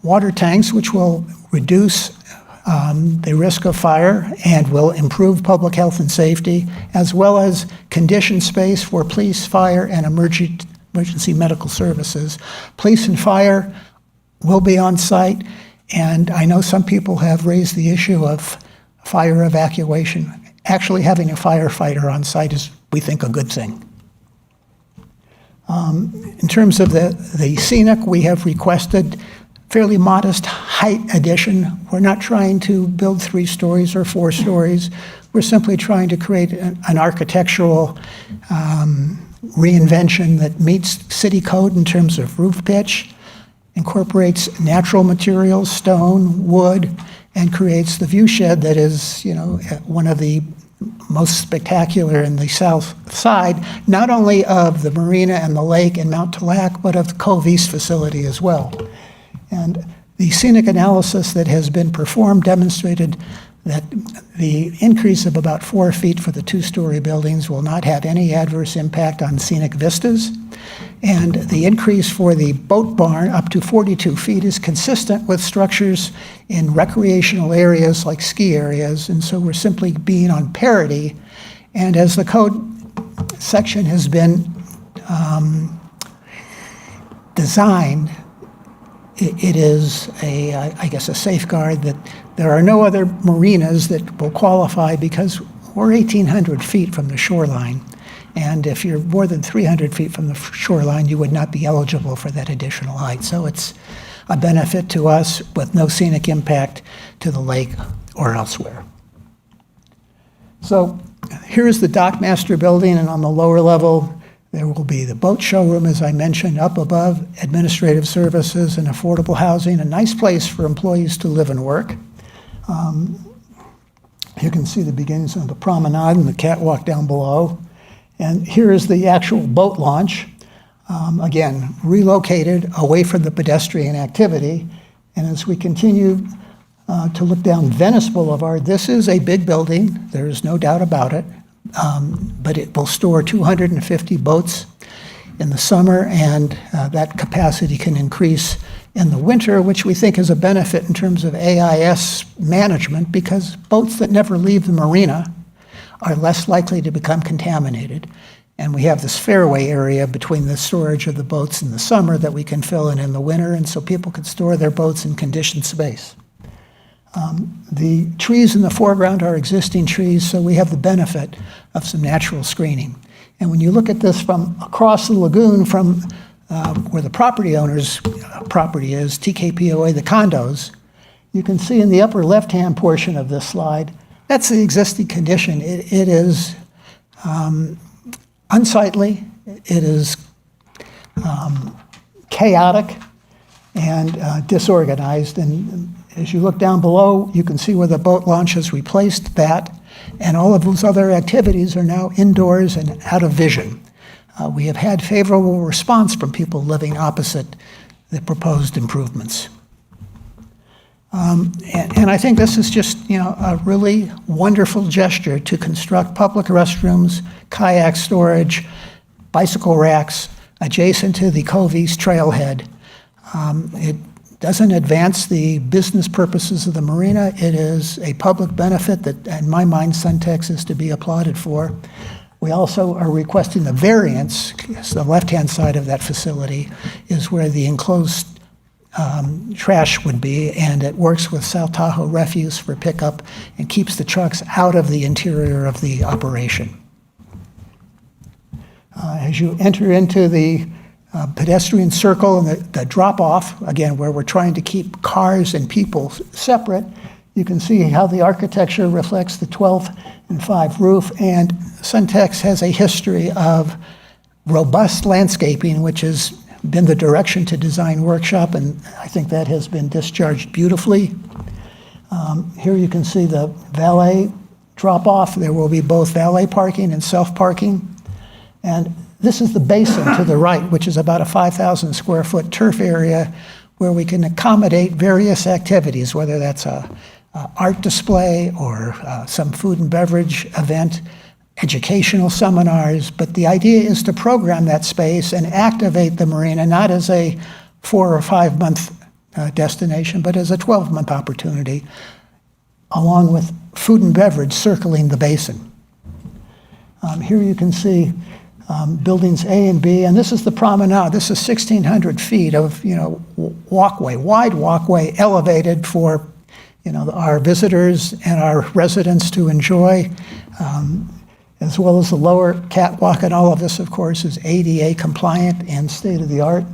water tanks, which will reduce the risk of fire and will improve public health and safety, as well as conditioned space for police, fire, and emergency medical services. Police and fire will be on site, and I know some people have raised the issue of fire evacuation. Actually, having a firefighter on site is, we think, a good thing. In terms of the scenic, we have requested fairly modest height addition. We're not trying to build 3 stories or 4 stories. We're simply trying to create an architectural reinvention that meets city code in terms of roof pitch, incorporates natural materials, stone, wood, and creates the view shed that is, one of the most spectacular in the south side, not only of the marina and the lake and Mount Talac, but of the Cove East facility as well. And the scenic analysis that has been performed demonstrated that the increase of about 4 feet for the two-story buildings will not have any adverse impact on scenic vistas. And the increase for the boat barn up to 42 feet is consistent with structures in recreational areas like ski areas. And so we're simply being on parity. And as the code section has been designed, it is I guess, a safeguard that there are no other marinas that will qualify because we're 1,800 feet from the shoreline. And if you're more than 300 feet from the shoreline, you would not be eligible for that additional height. So it's a benefit to us with no scenic impact to the lake or elsewhere. So here's the dockmaster building, and on the lower level, there will be the boat showroom, as I mentioned, up above, administrative services and affordable housing, a nice place for employees to live and work. You can see the beginnings of the promenade and the catwalk down below. And here is the actual boat launch, again, relocated away from the pedestrian activity. And as we continue to look down Venice Boulevard, this is a big building, there's no doubt about it, but it will store 250 boats in the summer, and that capacity can increase in the winter, which we think is a benefit in terms of AIS management, because boats that never leave the marina are less likely to become contaminated. And we have this fairway area between the storage of the boats in the summer that we can fill in the winter, and so people can store their boats in conditioned space. The trees in the foreground are existing trees, so we have the benefit of some natural screening. And when you look at this from across the lagoon from where the property owner's property is, TKPOA, the condos, you can see in the upper left-hand portion of this slide, that's the existing condition. It is unsightly, it is chaotic and disorganized. And as you look down below, you can see where the boat launch has replaced that, and all of those other activities are now indoors and out of vision. We have had favorable response from people living opposite the proposed improvements. And I think this is just, a really wonderful gesture to construct public restrooms, kayak storage, bicycle racks adjacent to the Cove East trailhead. It doesn't advance the business purposes of the marina. It is a public benefit that, in my mind, Suntex is to be applauded for. We also are requesting the variance, because the left-hand side of that facility is where the enclosed trash would be, and it works with South Tahoe Refuse for pickup and keeps the trucks out of the interior of the operation. As you enter into the pedestrian circle and the drop-off, again, where we're trying to keep cars and people separate, you can see how the architecture reflects the 12 and 5 roof, and Suntex has a history of robust landscaping, which has been the direction to design workshop, and I think that has been discharged beautifully. Here you can see the valet drop-off. There will be both valet parking and self-parking. And this is the basin to the right, which is about a 5,000 square foot turf area where we can accommodate various activities, whether that's a art display or some food and beverage event, educational seminars. But the idea is to program that space and activate the marina, not as a 4 or 5 month destination, but as a 12-month opportunity, along with food and beverage circling the basin. Here you can see buildings A and B, and this is the promenade. This is 1,600 feet of walkway, wide walkway, elevated for our visitors and our residents to enjoy, as well as the lower catwalk. And all of this, of course, is ADA compliant and state of the art.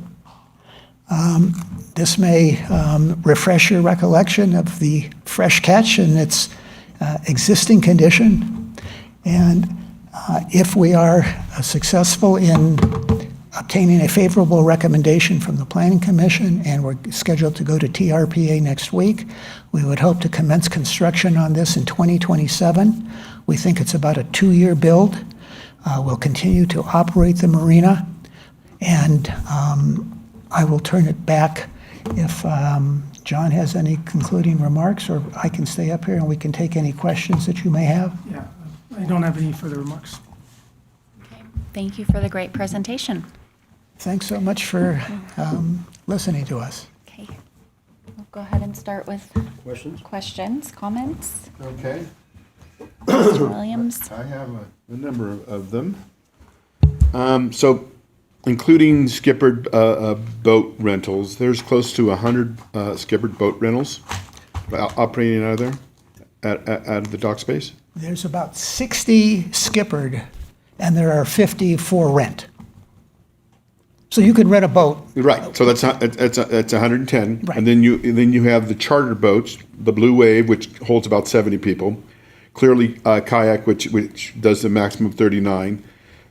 This may refresh your recollection of the Fresh Catch and its existing condition. And if we are successful in obtaining a favorable recommendation from the Planning Commission, and we're scheduled to go to TRPA next week, we would hope to commence construction on this in 2027. We think it's about a 2-year build. We'll continue to operate the marina, and I will turn it back if John has any concluding remarks, or I can stay up here and we can take any questions that you may have. Yeah, I don't have any further remarks. Thank you for the great presentation. Thanks so much for listening to us. Okay, we'll go ahead and start with questions, comments. Okay. Mr. Williams? I have a number of them. So, including skippered boat rentals, there's close to 100 skippered boat rentals operating out of there, out of the dock space. There's about 60 skippered, and there are 50 for rent. So you could rent a boat. Right. So that's 110, Right. and then you have the charter boats, the Blue Wave, which holds about 70 people. Clearly, kayak, which does the maximum of 39.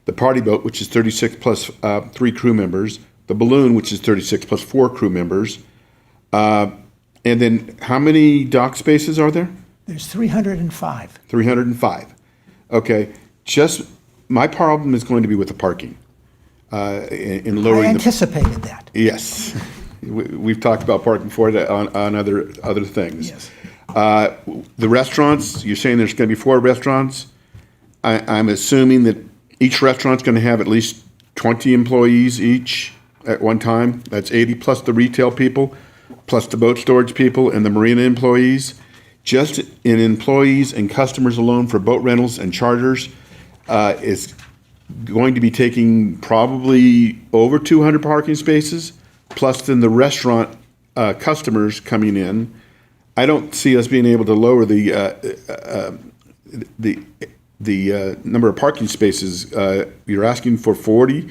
The party boat, which is 36 plus 3 crew members. The balloon, which is 36 plus 4 crew members. And then how many dock spaces are there? There's 305. 305. Okay. Just my problem is going to be with the parking. In lowering I anticipated that. Yes. We've talked about parking before on other things. Yes. The restaurants, you're saying there's going to be 4 restaurants. I'm assuming that each restaurant's going to have at least 20 employees each at one time. That's 80 plus the retail people, plus the boat storage people and the marina employees. Just in employees and customers alone for boat rentals and charters is going to be taking probably over 200 parking spaces, plus then the restaurant customers coming in. I don't see us being able to lower the number of parking spaces. You're asking for 40.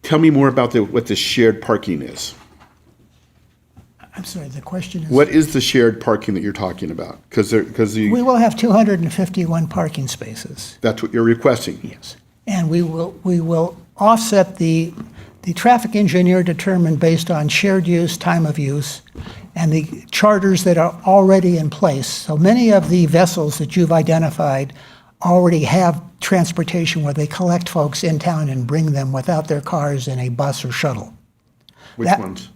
Tell me more about what the shared parking is. I'm sorry, the question is? What is the shared parking that you're talking about? Because We will have 251 parking spaces. That's what you're requesting. Yes. And we will offset the traffic engineer determined based on shared use, time of use, and the charters that are already in place. So many of the vessels that you've identified already have transportation where they collect folks in town and bring them without their cars in a bus or shuttle. Which That- ones?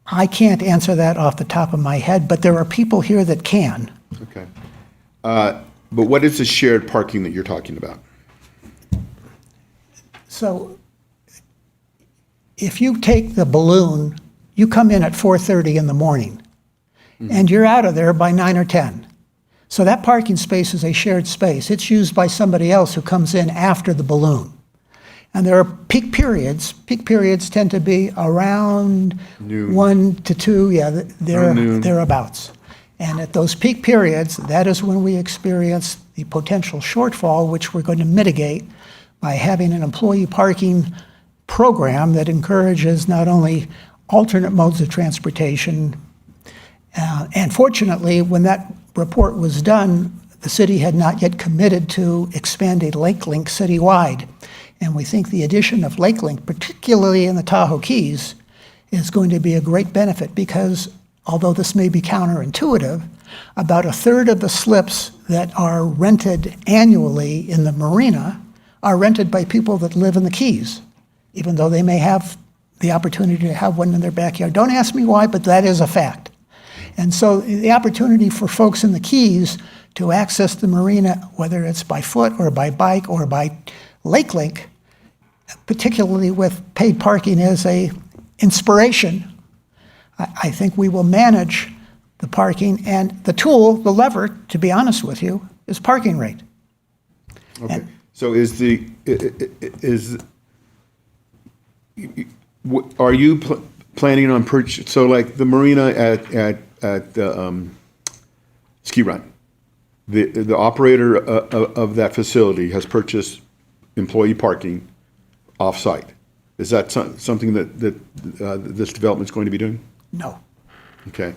I can't answer that off the top of my head, but there are people here that can. Okay. But what is the shared parking that you're talking about? So if you take the balloon, you come in at 4:30 in the morning, and you're out of there by 9 or 10. So that parking space is a shared space. It's used by somebody else who comes in after the balloon. And there are peak periods. Peak periods tend to be around Noon. 1 to 2, Around noon. thereabouts. And at those peak periods, that is when we experience the potential shortfall, which we're going to mitigate by having an employee parking program that encourages not only alternate modes of transportation, and fortunately, when that report was done, the city had not yet committed to expand a lake link citywide. And we think the addition of lake link, particularly in the Tahoe Keys, is going to be a great benefit because although this may be counterintuitive, about 1/3 of the slips that are rented annually in the marina are rented by people that live in the Keys, even though they may have the opportunity to have one in their backyard. Don't ask me why, but that is a fact. And so the opportunity for folks in the Keys to access the marina, whether it's by foot or by bike or by lake link, particularly with paid parking as a inspiration, I think we will manage the parking, and the tool, the lever, to be honest with you, is parking rate. Okay. And- So are you planning on purchase? So like the marina at the ski run, the operator of that facility has purchased employee parking off-site. Is that something that this development is going to be doing? No. Okay.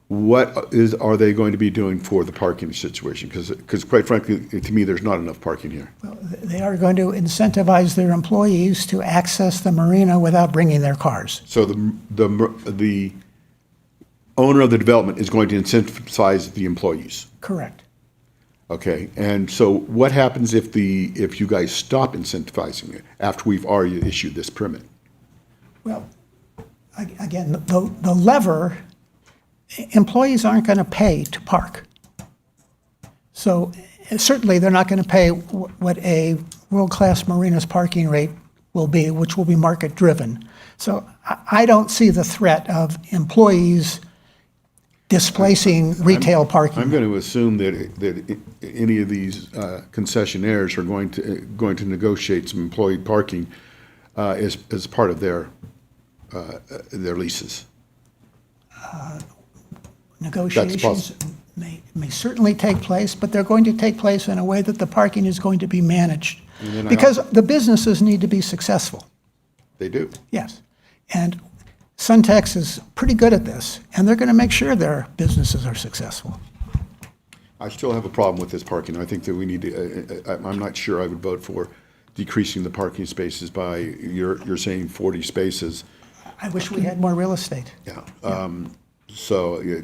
What are they going to be doing for the parking situation? Because quite frankly, to me, there's not enough parking here. Well, they are going to incentivize their employees to access the marina without bringing their cars. So the owner of the development is going to incentivize the employees. Correct. Okay, and so what happens if you guys stop incentivizing it after we've already issued this permit? Well, again, the lever, employees aren't going to pay to park. So certainly, they're not going to pay what a world-class marina's parking rate will be, which will be market-driven. So I don't see the threat of employees displacing retail parking. I'm going to assume that any of these concessionaires are going to negotiate some employee parking as part of their leases. Negotiations may certainly take place, but they're going to take place in a way that the parking is going to be managed. Because the businesses need to be successful. They do. Yes. And Suntex is pretty good at this, and they're going to make sure their businesses are successful. I still have a problem with this parking. I think that we need to, I'm not sure I would vote for decreasing the parking spaces by, you're saying 40 spaces. I wish we had more real estate. Yeah. So I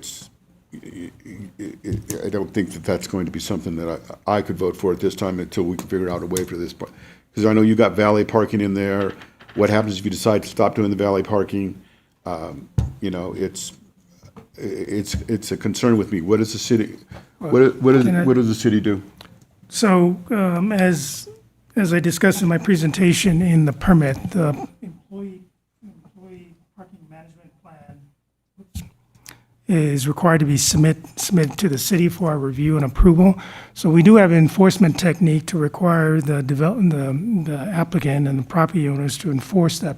don't think that that's going to be something that I could vote for at this time until we can figure out a way for this. Because I know you got valet parking in there. What happens if you decide to stop doing the valet parking? It's a concern with me. What does the city, what does the city do? So as I discussed in my presentation in the permit, the employee parking management plan is required to be submitted to the city for our review and approval. So we do have an enforcement technique to require the applicant and the property owners to enforce that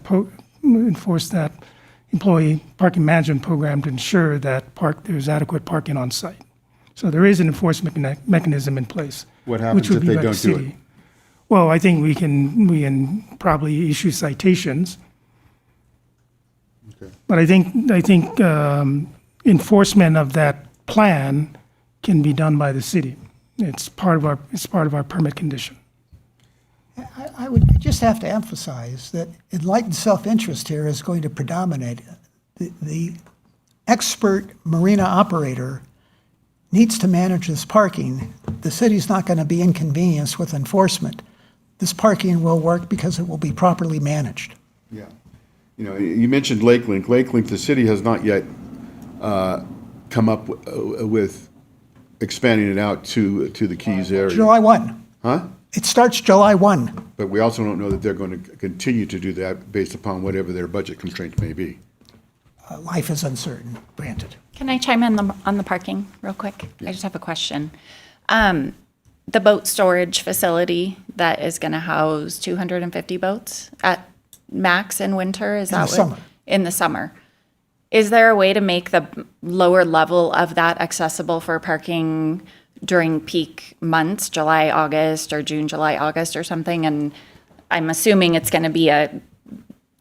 employee parking management program to ensure that there's adequate parking on site. So there is an enforcement mechanism in place. What happens if they don't do it? Well, I think we can probably issue citations. Okay. But I think enforcement of that plan can be done by the city. It's part of our permit condition. I would just have to emphasize that enlightened self-interest here is going to predominate. The expert marina operator needs to manage this parking. The city's not going to be inconvenienced with enforcement. This parking will work because it will be properly managed. Yeah. You mentioned Lake Link. Lake Link, the city has not yet come up with expanding it out to the Keys area. July 1. Huh? It starts July 1. But we also don't know that they're going to continue to do that based upon whatever their budget constraints may be. Life is uncertain, granted. Can I chime in on the parking real quick? I just have a question. The boat storage facility that is going to house 250 boats at max in winter, is that summer. In the summer? Is there a way to make the lower level of that accessible for parking during peak months, July, August, or June, July, August, or something? And I'm assuming it's going to be a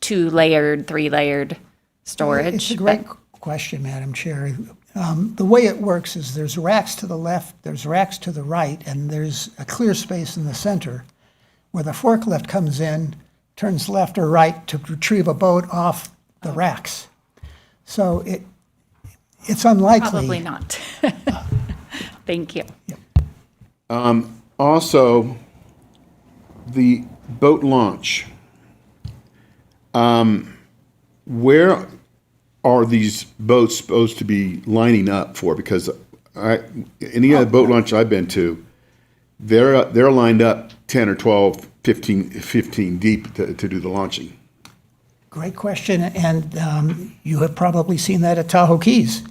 2-layered, 3-layered storage. It's a great question, Madam Chair. The way it works is there's racks to the left, there's racks to the right, and there's a clear space in the center where the forklift comes in, turns left or right to retrieve a boat off the racks. So it's unlikely. Probably not. Thank you. Also, the boat launch. Where are these boats supposed to be lining up for? Because any other boat launch I've been to, they're lined up 10 or 12, 15 deep to do the launching. Great question, and you have probably seen that at Tahoe Keys.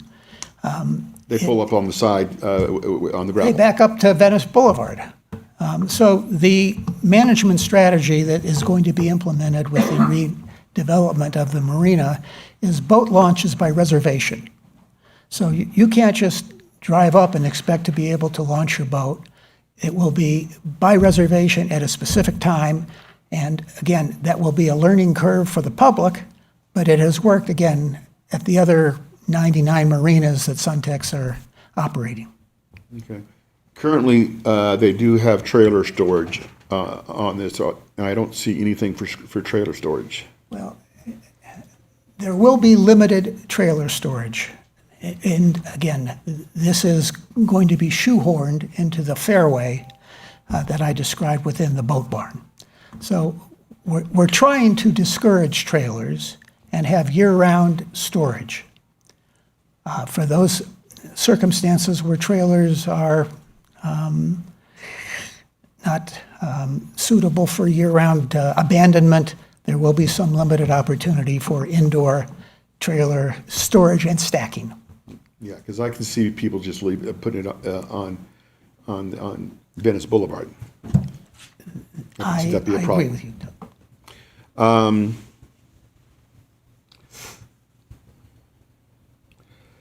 They pull up on the side on the gravel. They back up to Venice Boulevard. So the management strategy that is going to be implemented with the redevelopment of the marina is boat launches by reservation. So you can't just drive up and expect to be able to launch your boat. It will be by reservation at a specific time. And again, that will be a learning curve for the public, but it has worked, again, at the other 99 marinas that Suntex are operating. Okay. Currently, they do have trailer storage on this, and I don't see anything for trailer storage. Well, there will be limited trailer storage. And again, this is going to be shoehorned into the fairway that I described within the boat barn. So we're trying to discourage trailers and have year-round storage. For those circumstances where trailers are not suitable for year-round abandonment, there will be some limited opportunity for indoor trailer storage and stacking. Yeah, because I can see people just putting it on Venice Boulevard. I That'd be a agree problem. with you.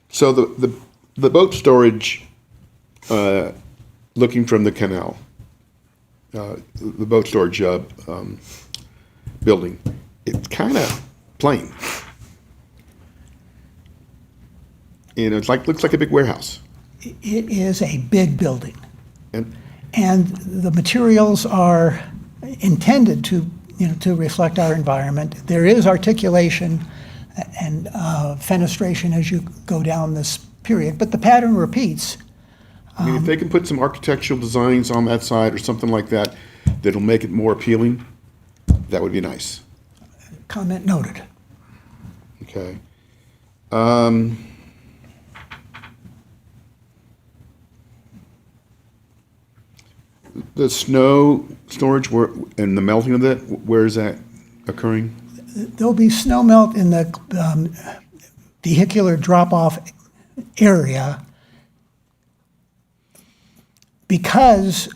So the boat storage, looking from the canal, the boat storage building, it's kind of plain. You know, looks like a big warehouse. It is a big building, And and the materials are intended to reflect our environment. There is articulation and fenestration as you go down this period, but the pattern repeats. I mean, if they can put some architectural designs on that side or something like that, that'll make it more appealing, that would be nice. Comment noted. Okay. The snow storage and the melting of that, where is that occurring? There'll be snow melt in the vehicular drop-off area because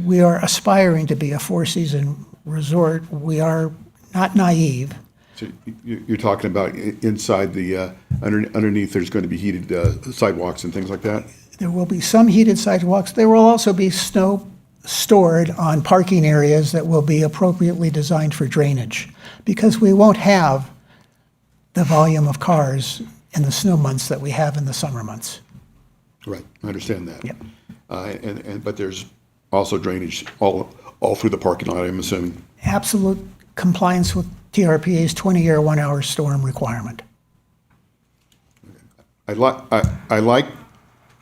we are aspiring to be a four-season resort. We are not naive. So you're talking about inside the, underneath, there's going to be heated sidewalks and things like that? There will be some heated sidewalks. There will also be snow stored on parking areas that will be appropriately designed for drainage, because we won't have the volume of cars in the snow months that we have in the summer months. Right, I understand that. Yep. But there's also drainage all through the parking lot, I'm assuming. Absolute compliance with TRPA's 20-year, 1-hour storm requirement. I like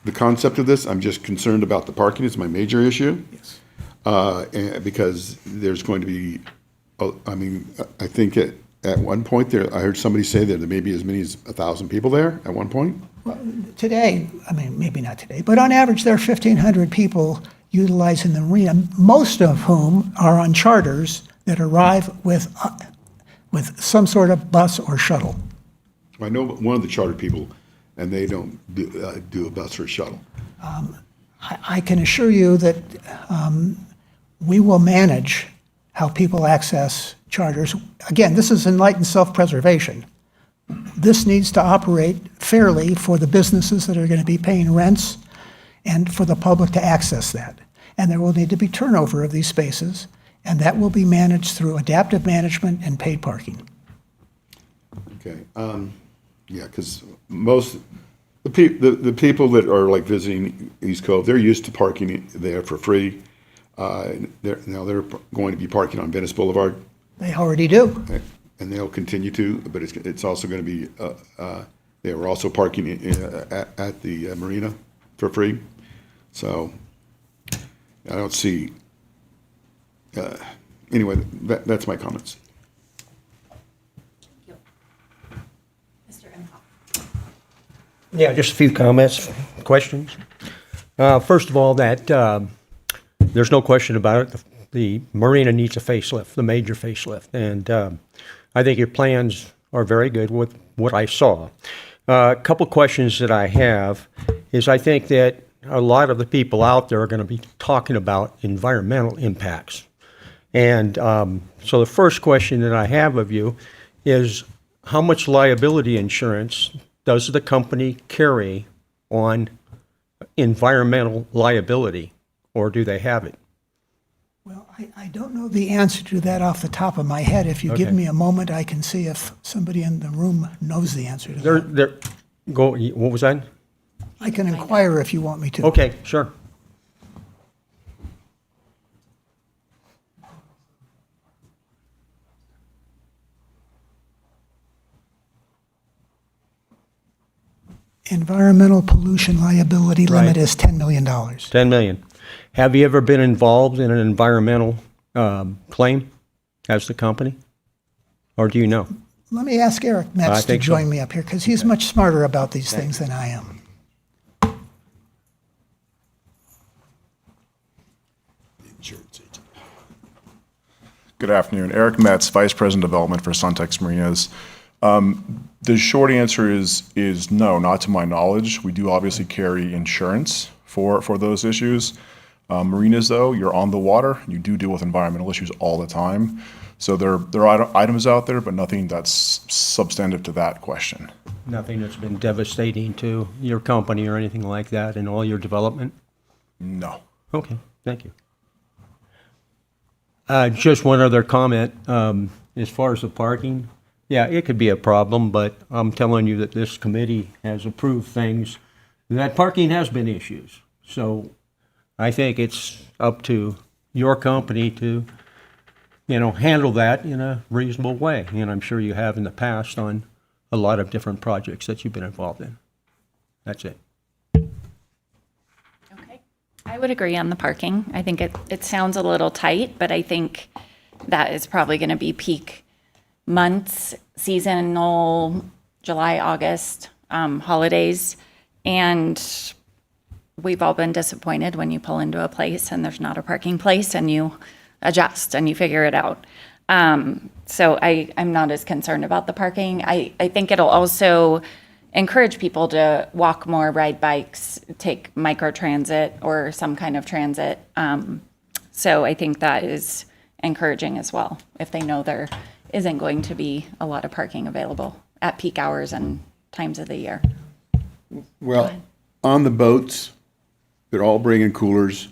the concept of this. I'm just concerned about the parking. It's my major issue. Yes. And because there's going to be, I mean, I think at one point there, I heard somebody say that there may be as many as 1,000 people there at one point. Well, today, I mean, maybe not today, but on average, there are 1,500 people utilizing the marina, most of whom are on charters that arrive with some sort of bus or shuttle. I know one of the charter people, and they don't do a bus or a shuttle. I can assure you that we will manage how people access charters. Again, this is enlightened self-preservation. This needs to operate fairly for the businesses that are going to be paying rents and for the public to access that. And there will need to be turnover of these spaces, and that will be managed through adaptive management and paid parking. Okay. Yeah, because most the people that are like visiting East Cove, they're used to parking there for free. Now they're going to be parking on Venice Boulevard, They already do. and they'll continue to. But it's also going to be they were also parking at the marina for free. So I don't see. Anyway, that's my comments. Yeah, just a few comments, questions. First of all, that there's no question about it. The marina needs a facelift, the major facelift, and I think your plans are very good with what I saw. A couple questions that I have is I think that a lot of the people out there are going to be talking about environmental impacts. And so the first question that I have of you is how much liability insurance does the company carry on environmental liability, or do they have it? Well, I don't know the answer to that off the top of my head. If you give Okay. me a moment, I can see if somebody in the room knows the answer to that. What was that? I can inquire if you want me to. Okay, sure. Environmental pollution liability limit Right. is $10 million. 10 million. Have you ever been involved in an environmental claim as the company? Or do you know? Let me ask Eric Metz to think so. join me up here, because he's much smarter about these things than I am. Good afternoon. Eric Metz, Vice President Development for Suntex Marinas. The short answer is no, not to my knowledge. We do obviously carry insurance for those issues. Marinas, though, you're on the water. You do deal with environmental issues all the time. So there are items out there, but nothing that's substantive to that question. Nothing that's been devastating to your company or anything like that in all your development? No. Okay, thank you. Just one other comment. As far as the parking, yeah, it could be a problem, but I'm telling you that this committee has approved things, that parking has been issues. So I think it's up to your company to, handle that in a reasonable way. And I'm sure you have in the past on a lot of different projects that you've been involved in. That's it. Okay. I would agree on the parking. I think it sounds a little tight, but I think that is probably going to be peak months, seasonal, July, August, holidays. And we've all been disappointed when you pull into a place and there's not a parking place and you adjust and you figure it out. So I'm not as concerned about the parking. I think it'll also encourage people to walk more, ride bikes, take microtransit or some kind of transit. So I think that is encouraging as well, if they know there isn't going to be a lot of parking available at peak hours and times of the year. Well, on the boats, they're all bringing coolers.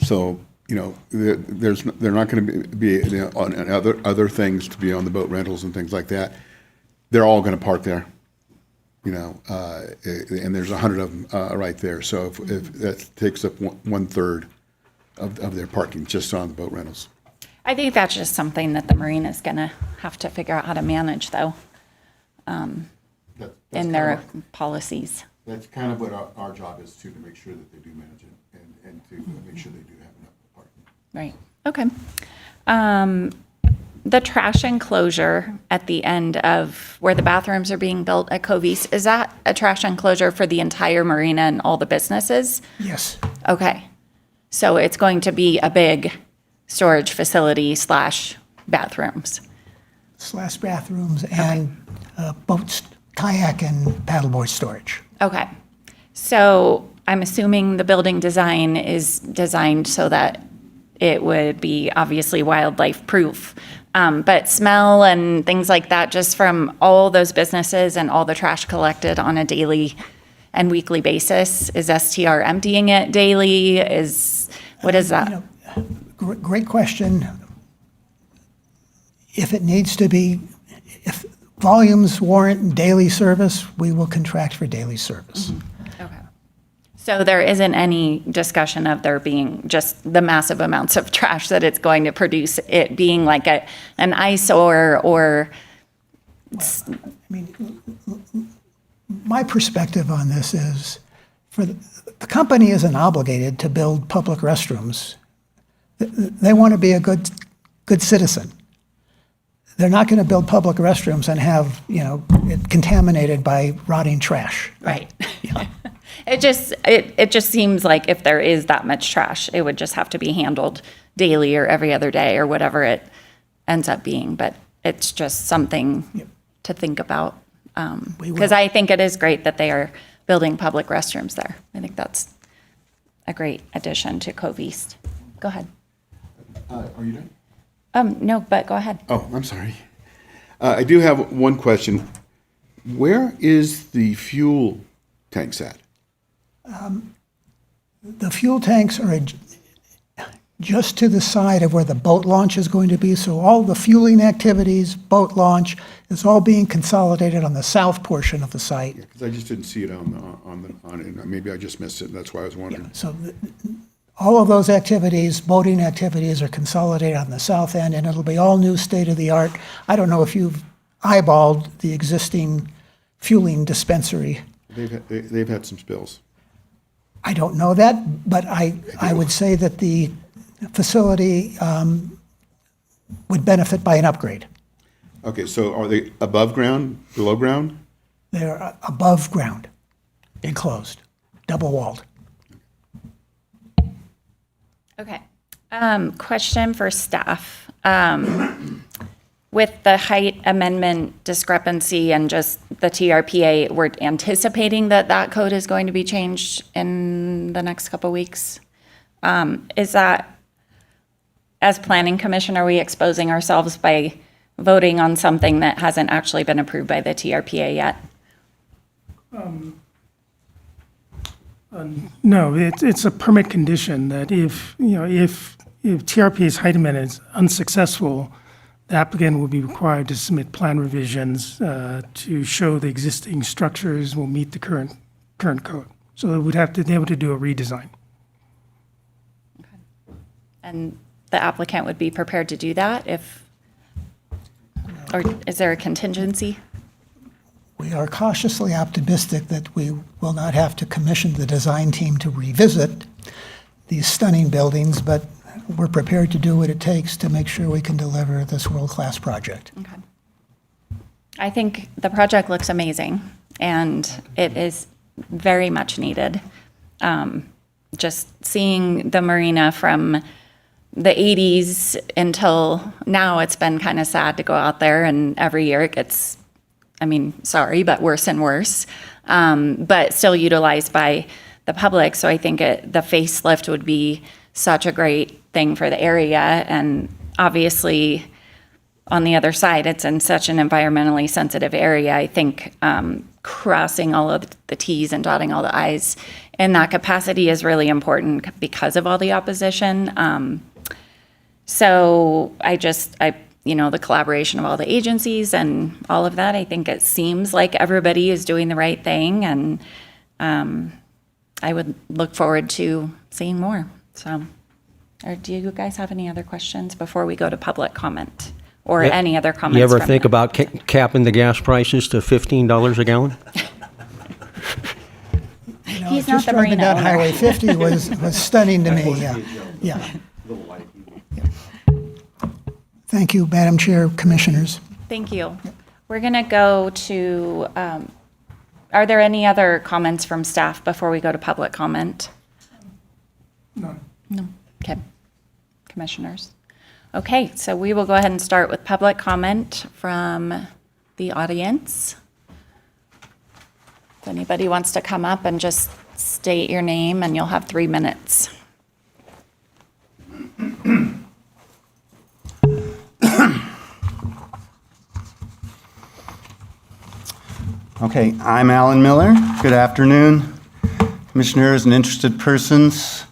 So, they're not going to be on other things to be on the boat rentals and things like that. They're all going to park there, and there's 100 of them right there. So if that takes up 1/3 of their parking just on the boat rentals. I think that's just something that the marina is going to have to figure out how to manage, though, in their policies. That's kind of what our job is too, to make sure that they do manage it and to make sure they do have enough parking. Right. Okay. The trash enclosure at the end of where the bathrooms are being built at Cove East, is that a trash enclosure for the entire marina and all the businesses? Yes. Okay. So it's going to be a big storage facility / bathrooms. / bathrooms and boats, kayak and paddleboard storage. Okay. So I'm assuming the building design is designed so that it would be obviously wildlife proof. But smell and things like that, just from all those businesses and all the trash collected on a daily and weekly basis, is STR emptying it daily? What is that? Great question. If it needs to be, if volumes warrant daily service, we will contract for daily service. Okay. So there isn't any discussion of there being just the massive amounts of trash that it's going to produce, it being like an eyesore or... My perspective on this is, the company isn't obligated to build public restrooms. They want to be a good citizen. They're not going to build public restrooms and have, it contaminated by rotting trash. Right. It just seems like if there is that much trash, it would just have to be handled daily or every other day or whatever it ends up being. But it's just something to think about. Because I think it is great that they are building public restrooms there. I think that's a great addition to Cove East. Go ahead. Are you done? No, but go ahead. Oh, I'm sorry. I do have one question. Where is the fuel tanks at? The fuel tanks are just to the side of where the boat launch is going to be. So all the fueling activities, boat launch, is all being consolidated on the south portion of the site. Because I just didn't see it on it. Maybe I just missed it. That's why I was wondering. So all of those activities, boating activities, are consolidated on the south end, and it'll be all new state-of-the-art. I don't know if you've eyeballed the existing fueling dispensary They've had some spills. I don't know that, but I would say that the facility would benefit by an upgrade. Okay, so are they above ground, below ground? They're above ground, enclosed, double-walled. Okay. Question for staff. With the height amendment discrepancy and just the TRPA, we're anticipating that that code is going to be changed in the next couple weeks. Is that, as planning commission, are we exposing ourselves by voting on something that hasn't actually been approved by the TRPA yet? No, it's a permit condition that if TRPA's height amendment is unsuccessful, the applicant will be required to submit plan revisions to show the existing structures will meet the current code. So they would have to be able to do a redesign. And the applicant would be prepared to do that or is there a contingency? We are cautiously optimistic that we will not have to commission the design team to revisit these stunning buildings, but we're prepared to do what it takes to make sure we can deliver this world-class project. Okay. I think the project looks amazing, and it is very much needed. Just seeing the marina from the 80s until now, it's been kind of sad to go out there, and every year it gets, sorry, but worse and worse, but still utilized by the public. So I think the facelift would be such a great thing for the area. And obviously, on the other side, it's in such an environmentally sensitive area. I think crossing all of the T's and dotting all the I's in that capacity is really important because of all the opposition. So the collaboration of all the agencies and all of that, I think it seems like everybody is doing the right thing. And I would look forward to seeing more. So, or do you guys have any other questions before we go to public comment or any other comments? You ever from think the- about capping the gas prices to $15 a gallon? He's not Just the driving marina down owner. Highway 50 was stunning to me, yeah. Thank you, Madam Chair, Commissioners. Thank you. We're going to go to, are there any other comments from staff before we go to public comment? None. No. Okay. Commissioners? Okay, so we will go ahead and start with public comment from the audience. If anybody wants to come up and just state your name, and you'll have 3 minutes. Okay, I'm Alan Miller. Good afternoon, commissioners and interested persons.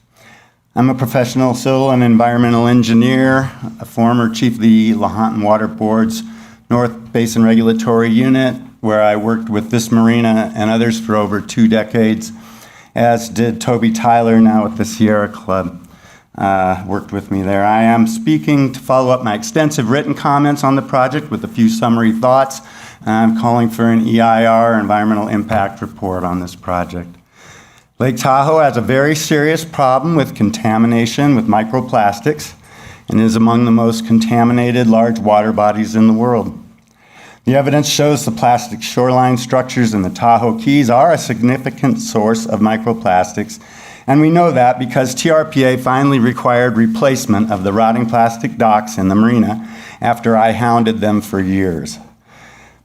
I'm a professional civil and environmental engineer, a former chief of the Lahontan Water Board's North Basin Regulatory Unit, where I worked with this marina and others for over 2 decades, as did Toby Tyler, now at the Sierra Club. Worked with me there. I am speaking to follow up my extensive written comments on the project with a few summary thoughts. I'm calling for an EIR, Environmental Impact Report, on this project. Lake Tahoe has a very serious problem with contamination with microplastics and is among the most contaminated large water bodies in the world. The evidence shows the plastic shoreline structures in the Tahoe Keys are a significant source of microplastics, and we know that because TRPA finally required replacement of the rotting plastic docks in the marina after I hounded them for years.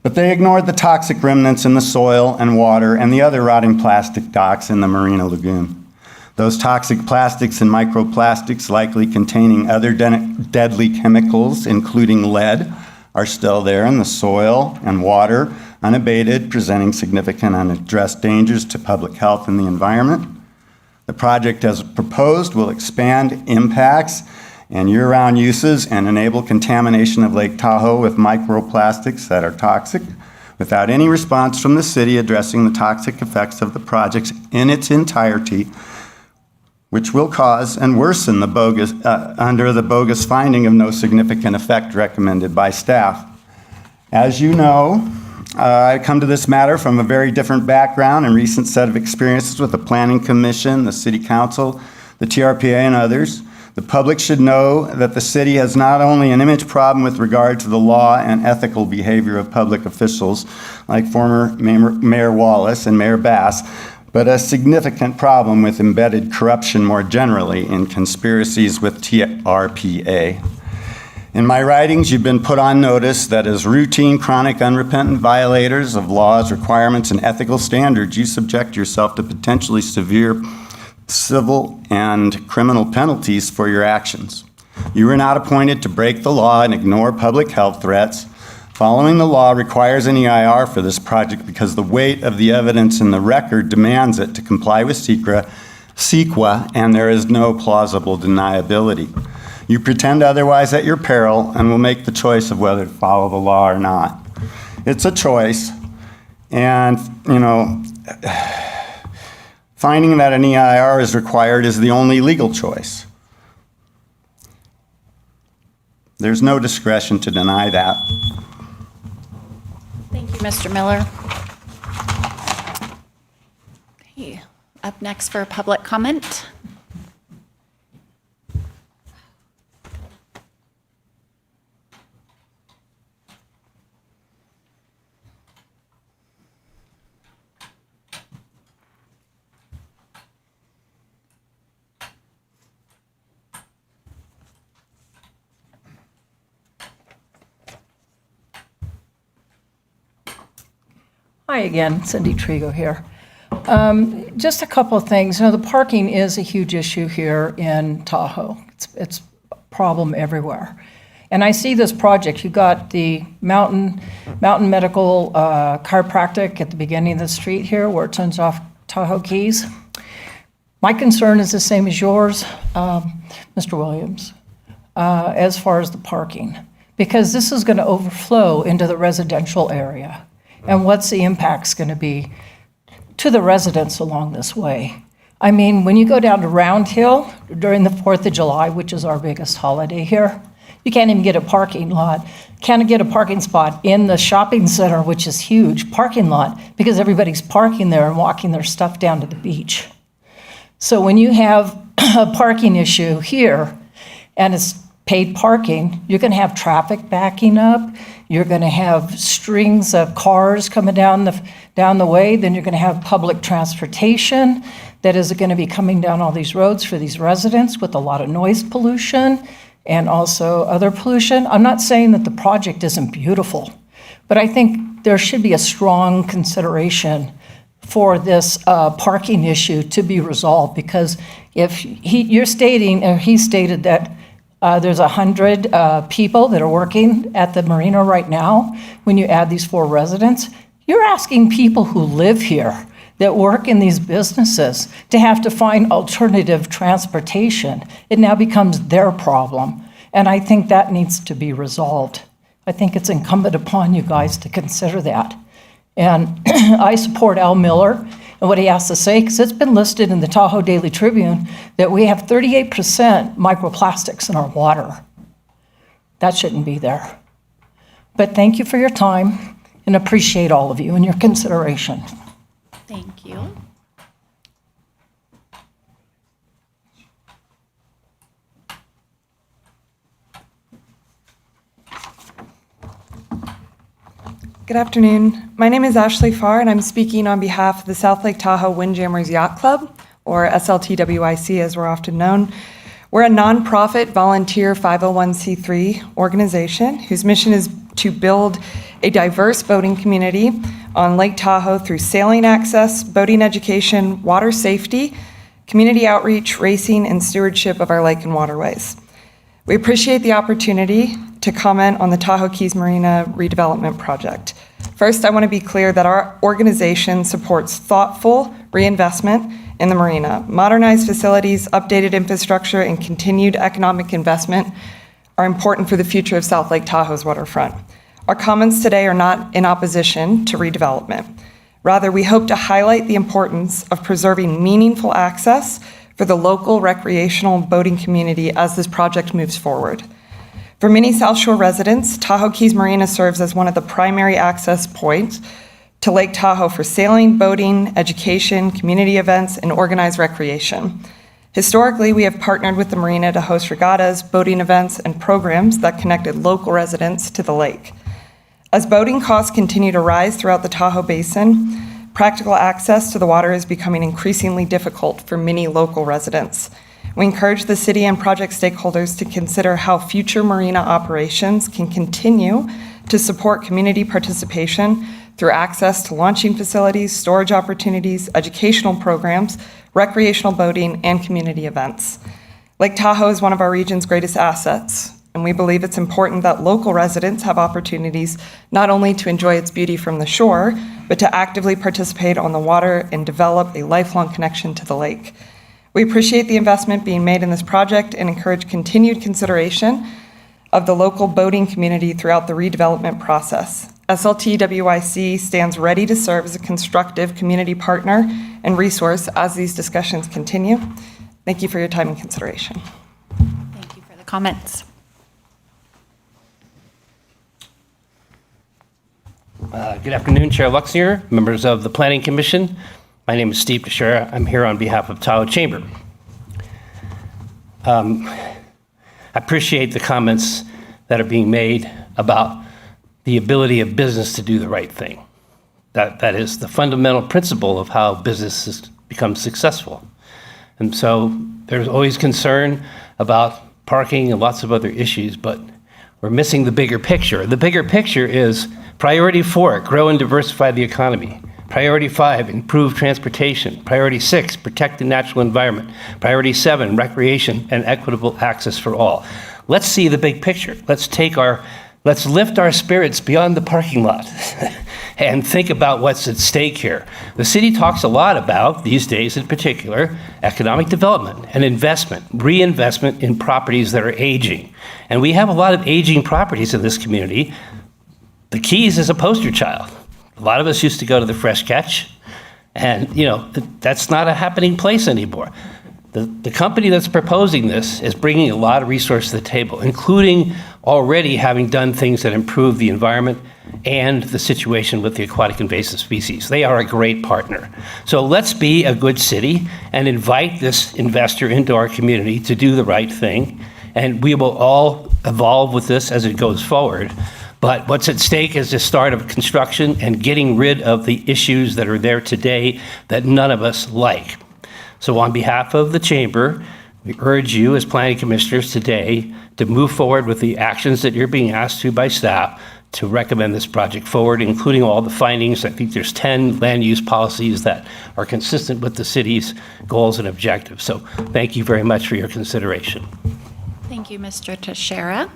But they ignored the toxic remnants in the soil and water and the other rotting plastic docks in the marina lagoon. Those toxic plastics and microplastics, likely containing other deadly chemicals, including lead, are still there in the soil and water, unabated, presenting significant unaddressed dangers to public health and the environment. The project, as proposed, will expand impacts and year-round uses and enable contamination of Lake Tahoe with microplastics that are toxic without any response from the city addressing the toxic effects of the project in its entirety, which will cause and worsen the under the bogus finding of no significant effect recommended by staff. As you know, I come to this matter from a very different background and recent set of experiences with the Planning Commission, the City Council, the TRPA, and others. The public should know that the city has not only an image problem with regard to the law and ethical behavior of public officials, like former Mayor Wallace and Mayor Bass, but a significant problem with embedded corruption more generally in conspiracies with TRPA. In my writings, you've been put on notice that as routine, chronic, unrepentant violators of laws, requirements, and ethical standards, you subject yourself to potentially severe civil and criminal penalties for your actions. You were not appointed to break the law and ignore public health threats. Following the law requires an EIR for this project because the weight of the evidence in the record demands it to comply with CEQA, and there is no plausible deniability. You pretend otherwise at your peril and will make the choice of whether to follow the law or not. It's a choice, and, finding that an EIR is required is the only legal choice. There's no discretion to deny that. Thank you, Mr. Miller. Okay, up next for public comment. Hi again, Cindy Trigo here. Just a couple of things. The parking is a huge issue here in Tahoe. It's a problem everywhere. And I see this project. You got the Mountain Medical Chiropractic at the beginning of the street here where it turns off Tahoe Keys. My concern is the same as yours, Mr. Williams, as far as the parking, because this is going to overflow into the residential area. And what's the impact's going to be to the residents along this way? I mean, when you go down to Round Hill during the 4th of July, which is our biggest holiday here, you can't even get a parking lot. Can't get a parking spot in the shopping center, which is huge, parking lot, because everybody's parking there and walking their stuff down to the beach. So when you have a parking issue here and it's paid parking, you're going to have traffic backing up. You're going to have strings of cars coming down the way. Then you're going to have public transportation that is going to be coming down all these roads for these residents with a lot of noise pollution and also other pollution. I'm not saying that the project isn't beautiful, but I think there should be a strong consideration for this parking issue to be resolved, because if he stated that there's 100 people that are working at the marina right now. When you add these 4 residents, you're asking people who live here, that work in these businesses, to have to find alternative transportation. It now becomes their problem. And I think that needs to be resolved. I think it's incumbent upon you guys to consider that. And I support Al Miller and what he has to say, because it's been listed in the Tahoe Daily Tribune that we have 38% microplastics in our water. That shouldn't be there. But thank you for your time and appreciate all of you and your consideration. Thank you. Good afternoon. My name is Ashley Farr, and I'm speaking on behalf of the South Lake Tahoe Windjammers Yacht Club, or SLTWIC as we're often known. We're a nonprofit volunteer 501c3 organization whose mission is to build a diverse boating community on Lake Tahoe through sailing access, boating education, water safety, community outreach, racing, and stewardship of our lake and waterways. We appreciate the opportunity to comment on the Tahoe Keys Marina redevelopment project. First, I want to be clear that our organization supports thoughtful reinvestment in the marina. Modernized facilities, updated infrastructure, and continued economic investment are important for the future of South Lake Tahoe's waterfront. Our comments today are not in opposition to redevelopment. Rather, we hope to highlight the importance of preserving meaningful access for the local recreational boating community as this project moves forward. For many South Shore residents, Tahoe Keys Marina serves as one of the primary access points to Lake Tahoe for sailing, boating, education, community events, and organized recreation. Historically, we have partnered with the marina to host regattas, boating events, and programs that connected local residents to the lake. As boating costs continue to rise throughout the Tahoe Basin, practical access to the water is becoming increasingly difficult for many local residents. We encourage the city and project stakeholders to consider how future marina operations can continue to support community participation through access to launching facilities, storage opportunities, educational programs, recreational boating, and community events. Lake Tahoe is one of our region's greatest assets, and we believe it's important that local residents have opportunities not only to enjoy its beauty from the shore, but to actively participate on the water and develop a lifelong connection to the lake. We appreciate the investment being made in this project and encourage continued consideration of the local boating community throughout the redevelopment process. SLTWIC stands ready to serve as a constructive community partner and resource as these discussions continue. Thank you for your time and consideration. Thank you for the comments. Good afternoon, Chair Luxinger, members of the Planning Commission. My name is Steve Teixeira. I'm here on behalf of Tahoe Chamber. I appreciate the comments that are being made about the ability of business to do the right thing. That is the fundamental principle of how businesses become successful. And so there's always concern about parking and lots of other issues, but we're missing the bigger picture. The bigger picture is priority 4, grow and diversify the economy. Priority 5, improve transportation. Priority 6, protect the natural environment. Priority 7, recreation and equitable access for all. Let's see the big picture. Let's lift our spirits beyond the parking lot and think about what's at stake here. The city talks a lot about, these days in particular, economic development and investment, reinvestment in properties that are aging. And we have a lot of aging properties in this community. The Keys is a poster child. A lot of us used to go to the Fresh Catch, and that's not a happening place anymore. The company that's proposing this is bringing a lot of resources to the table, including already having done things that improve the environment and the situation with the aquatic invasive species. They are a great partner. So let's be a good city and invite this investor into our community to do the right thing, and we will all evolve with this as it goes forward. But what's at stake is the start of construction and getting rid of the issues that are there today that none of us like. So on behalf of the Chamber, we urge you as planning commissioners today to move forward with the actions that you're being asked to by staff to recommend this project forward, including all the findings. I think there's 10 land use policies that are consistent with the city's goals and objectives. So thank you very much for your consideration. Thank you, Mr. Teixeira.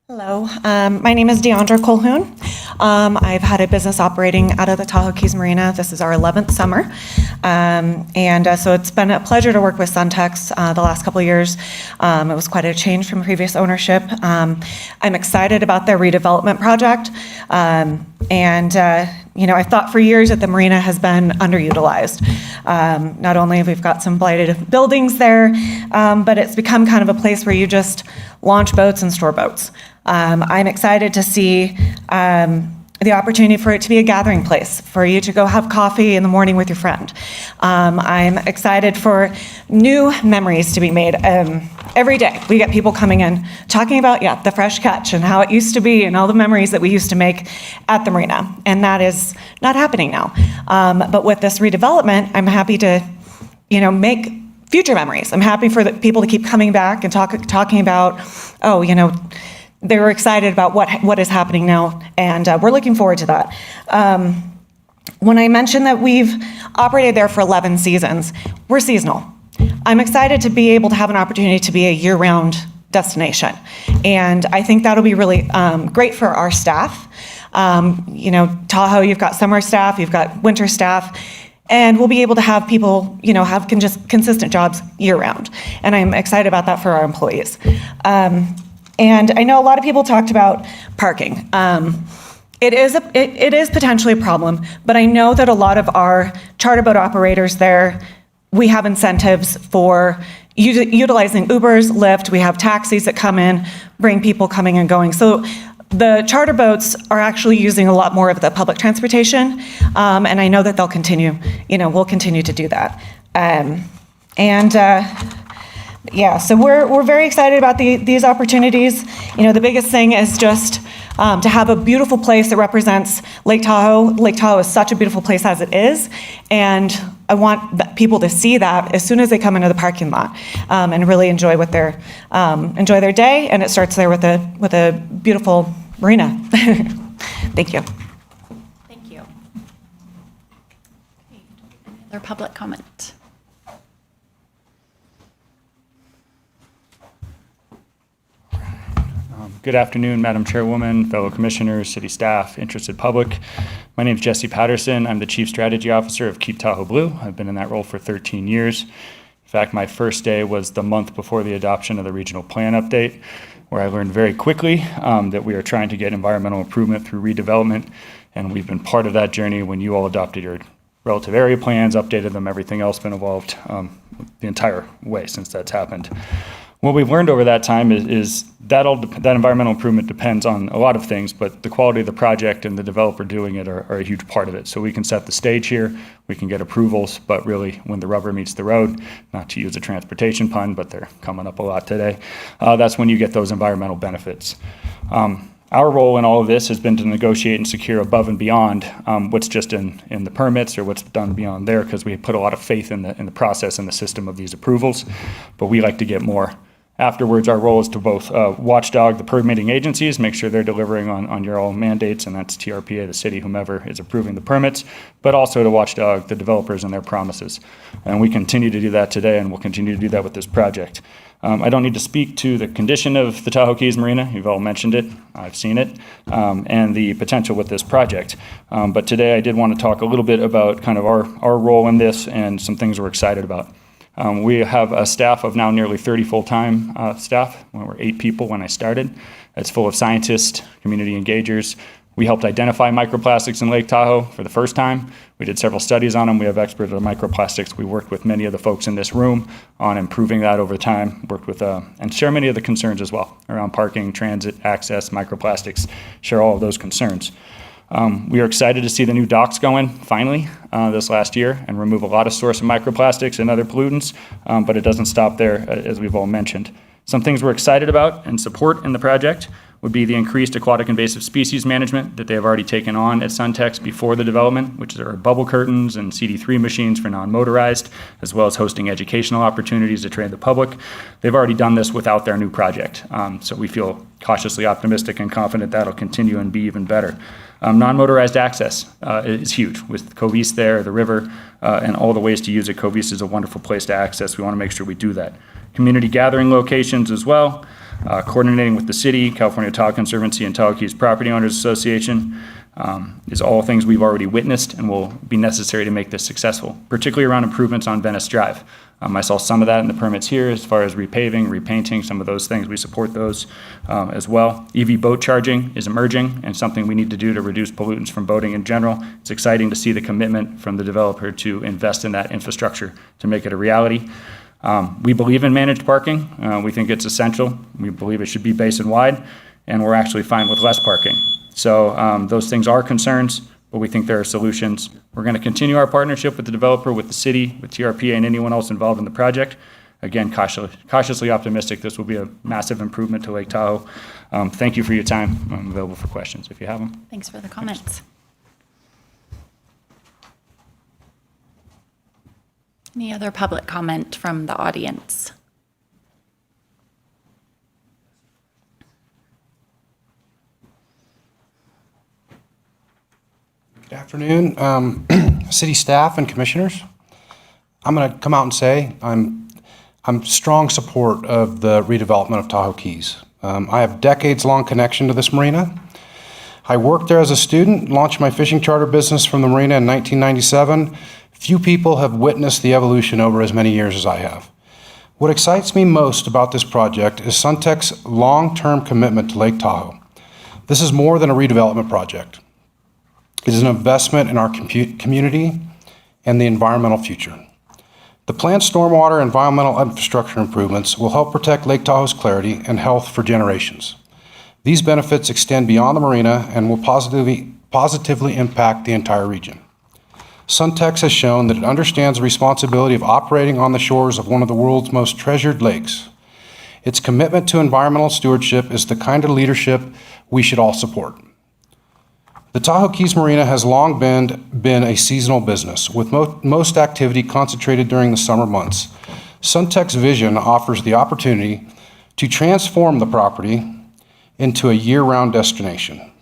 Hello, my name is Deandra Colhoun. I've had a business operating out of the Tahoe Keys Marina. This is our 11th summer. So it's been a pleasure to work with Suntex the last couple of years. It was quite a change from previous ownership. I'm excited about their redevelopment project. I thought for years that the marina has been underutilized. Not only have we got some blighted buildings there, but it's become kind of a place where you just launch boats and store boats. I'm excited to see the opportunity for it to be a gathering place, for you to go have coffee in the morning with your friend. I'm excited for new memories to be made. Every day we get people coming in talking about, the Fresh Catch and how it used to be and all the memories that we used to make at the marina. And that is not happening now. But with this redevelopment, I'm happy to, make future memories. I'm happy for the people to keep coming back and talking about, they were excited about what is happening now, and we're looking forward to that. When I mentioned that we've operated there for 11 seasons, we're seasonal. I'm excited to be able to have an opportunity to be a year-round destination, and I think that'll be really great for our staff. Tahoe, you've got summer staff, you've got winter staff, and we'll be able to have people, have just consistent jobs year-round, and I'm excited about that for our employees. And I know a lot of people talked about parking. it is potentially a problem, but I know that a lot of our charter boat operators there, we have incentives for utilizing Ubers, Lyft. We have taxis that come in, bring people coming and going. So the charter boats are actually using a lot more of the public transportation, and I know that they'll continue. We'll continue to do that. Yeah, so we're very excited about these opportunities. The biggest thing is just to have a beautiful place that represents Lake Tahoe. Lake Tahoe is such a beautiful place as it is, and I want people to see that as soon as they come into the parking lot and really enjoy their day. And it starts there with a beautiful marina. Thank you. Thank you. Okay, any other public comment? Good afternoon, Madam Chairwoman, fellow commissioners, city staff, interested public. My name is Jesse Patterson. I'm the Chief Strategy Officer of Keep Tahoe Blue. I've been in that role for 13 years. In fact, my first day was the month before the adoption of the regional plan update, where I learned very quickly that we are trying to get environmental improvement through redevelopment, and we've been part of that journey when you all adopted your relative area plans, updated them, everything else been involved the entire way since that's happened. What we've learned over that time is that environmental improvement depends on a lot of things, but the quality of the project and the developer doing it are a huge part of it. So we can set the stage here, we can get approvals, but really when the rubber meets the road, not to use a transportation pun, but they're coming up a lot today, that's when you get those environmental benefits. Our role in all of this has been to negotiate and secure above and beyond what's just in the permits or what's done beyond there, because we put a lot of faith in the process and the system of these approvals, but we like to get more. Afterwards, our role is to both watchdog the permitting agencies, make sure they're delivering on your all mandates, and that's TRPA, the city, whomever is approving the permits, but also to watchdog the developers and their promises. And we continue to do that today, and we'll continue to do that with this project. I don't need to speak to the condition of the Tahoe Keys Marina. You've all mentioned it. I've seen it, and the potential with this project. But today I did want to talk a little bit about kind of our role in this and some things we're excited about. We have a staff of now nearly 30 full-time staff. We were 8 people when I started. It's full of scientists, community engagers. We helped identify microplastics in Lake Tahoe for the first time. We did several studies on them. We have experts on microplastics. We worked with many of the folks in this room on improving that over time, worked with and share many of the concerns as well around parking, transit, access, microplastics, share all of those concerns. We are excited to see the new docks go in finally this last year and remove a lot of source of microplastics and other pollutants, but it doesn't stop there, as we've all mentioned. Some things we're excited about and support in the project would be the increased aquatic invasive species management that they have already taken on at Suntex before the development, which are bubble curtains and CD3 machines for non-motorized, as well as hosting educational opportunities to train the public. They've already done this without their new project, so we feel cautiously optimistic and confident that'll continue and be even better. Non-motorized access is huge. With Covice there, the river, and all the ways to use it, Covice is a wonderful place to access. We want to make sure we do that. Community gathering locations as well, coordinating with the city, California Tahoe Conservancy, and Tahoe Keys Property Owners Association is all things we've already witnessed and will be necessary to make this successful, particularly around improvements on Venice Drive. I saw some of that in the permits here as far as repaving, repainting, some of those things. We support those as well. EV boat charging is emerging and something we need to do to reduce pollutants from boating in general. It's exciting to see the commitment from the developer to invest in that infrastructure to make it a reality. We believe in managed parking. We think it's essential. We believe it should be basin-wide, and we're actually fine with less parking. So those things are concerns, but we think there are solutions. We're going to continue our partnership with the developer, with the city, with TRPA, and anyone else involved in the project. Again, cautiously optimistic this will be a massive improvement to Lake Tahoe. Thank you for your time. I'm available for questions if you have them. Thanks for the comments. Any other public comment from the audience? Good afternoon, city staff and commissioners. I'm going to come out and say I'm strong support of the redevelopment of Tahoe Keys. I have decades-long connection to this marina. I worked there as a student, launched my fishing charter business from the marina in 1997. Few people have witnessed the evolution over as many years as I have. What excites me most about this project is Suntex's long-term commitment to Lake Tahoe. This is more than a redevelopment project. It is an investment in our community and the environmental future. The planned stormwater and environmental infrastructure improvements will help protect Lake Tahoe's clarity and health for generations. These benefits extend beyond the marina and will positively impact the entire region. Suntex has shown that it understands the responsibility of operating on the shores of one of the world's most treasured lakes. Its commitment to environmental stewardship is the kind of leadership we should all support. The Tahoe Keys Marina has long been a seasonal business, with most activity concentrated during the summer months. Suntex's vision offers the opportunity to transform the property into a year-round destination.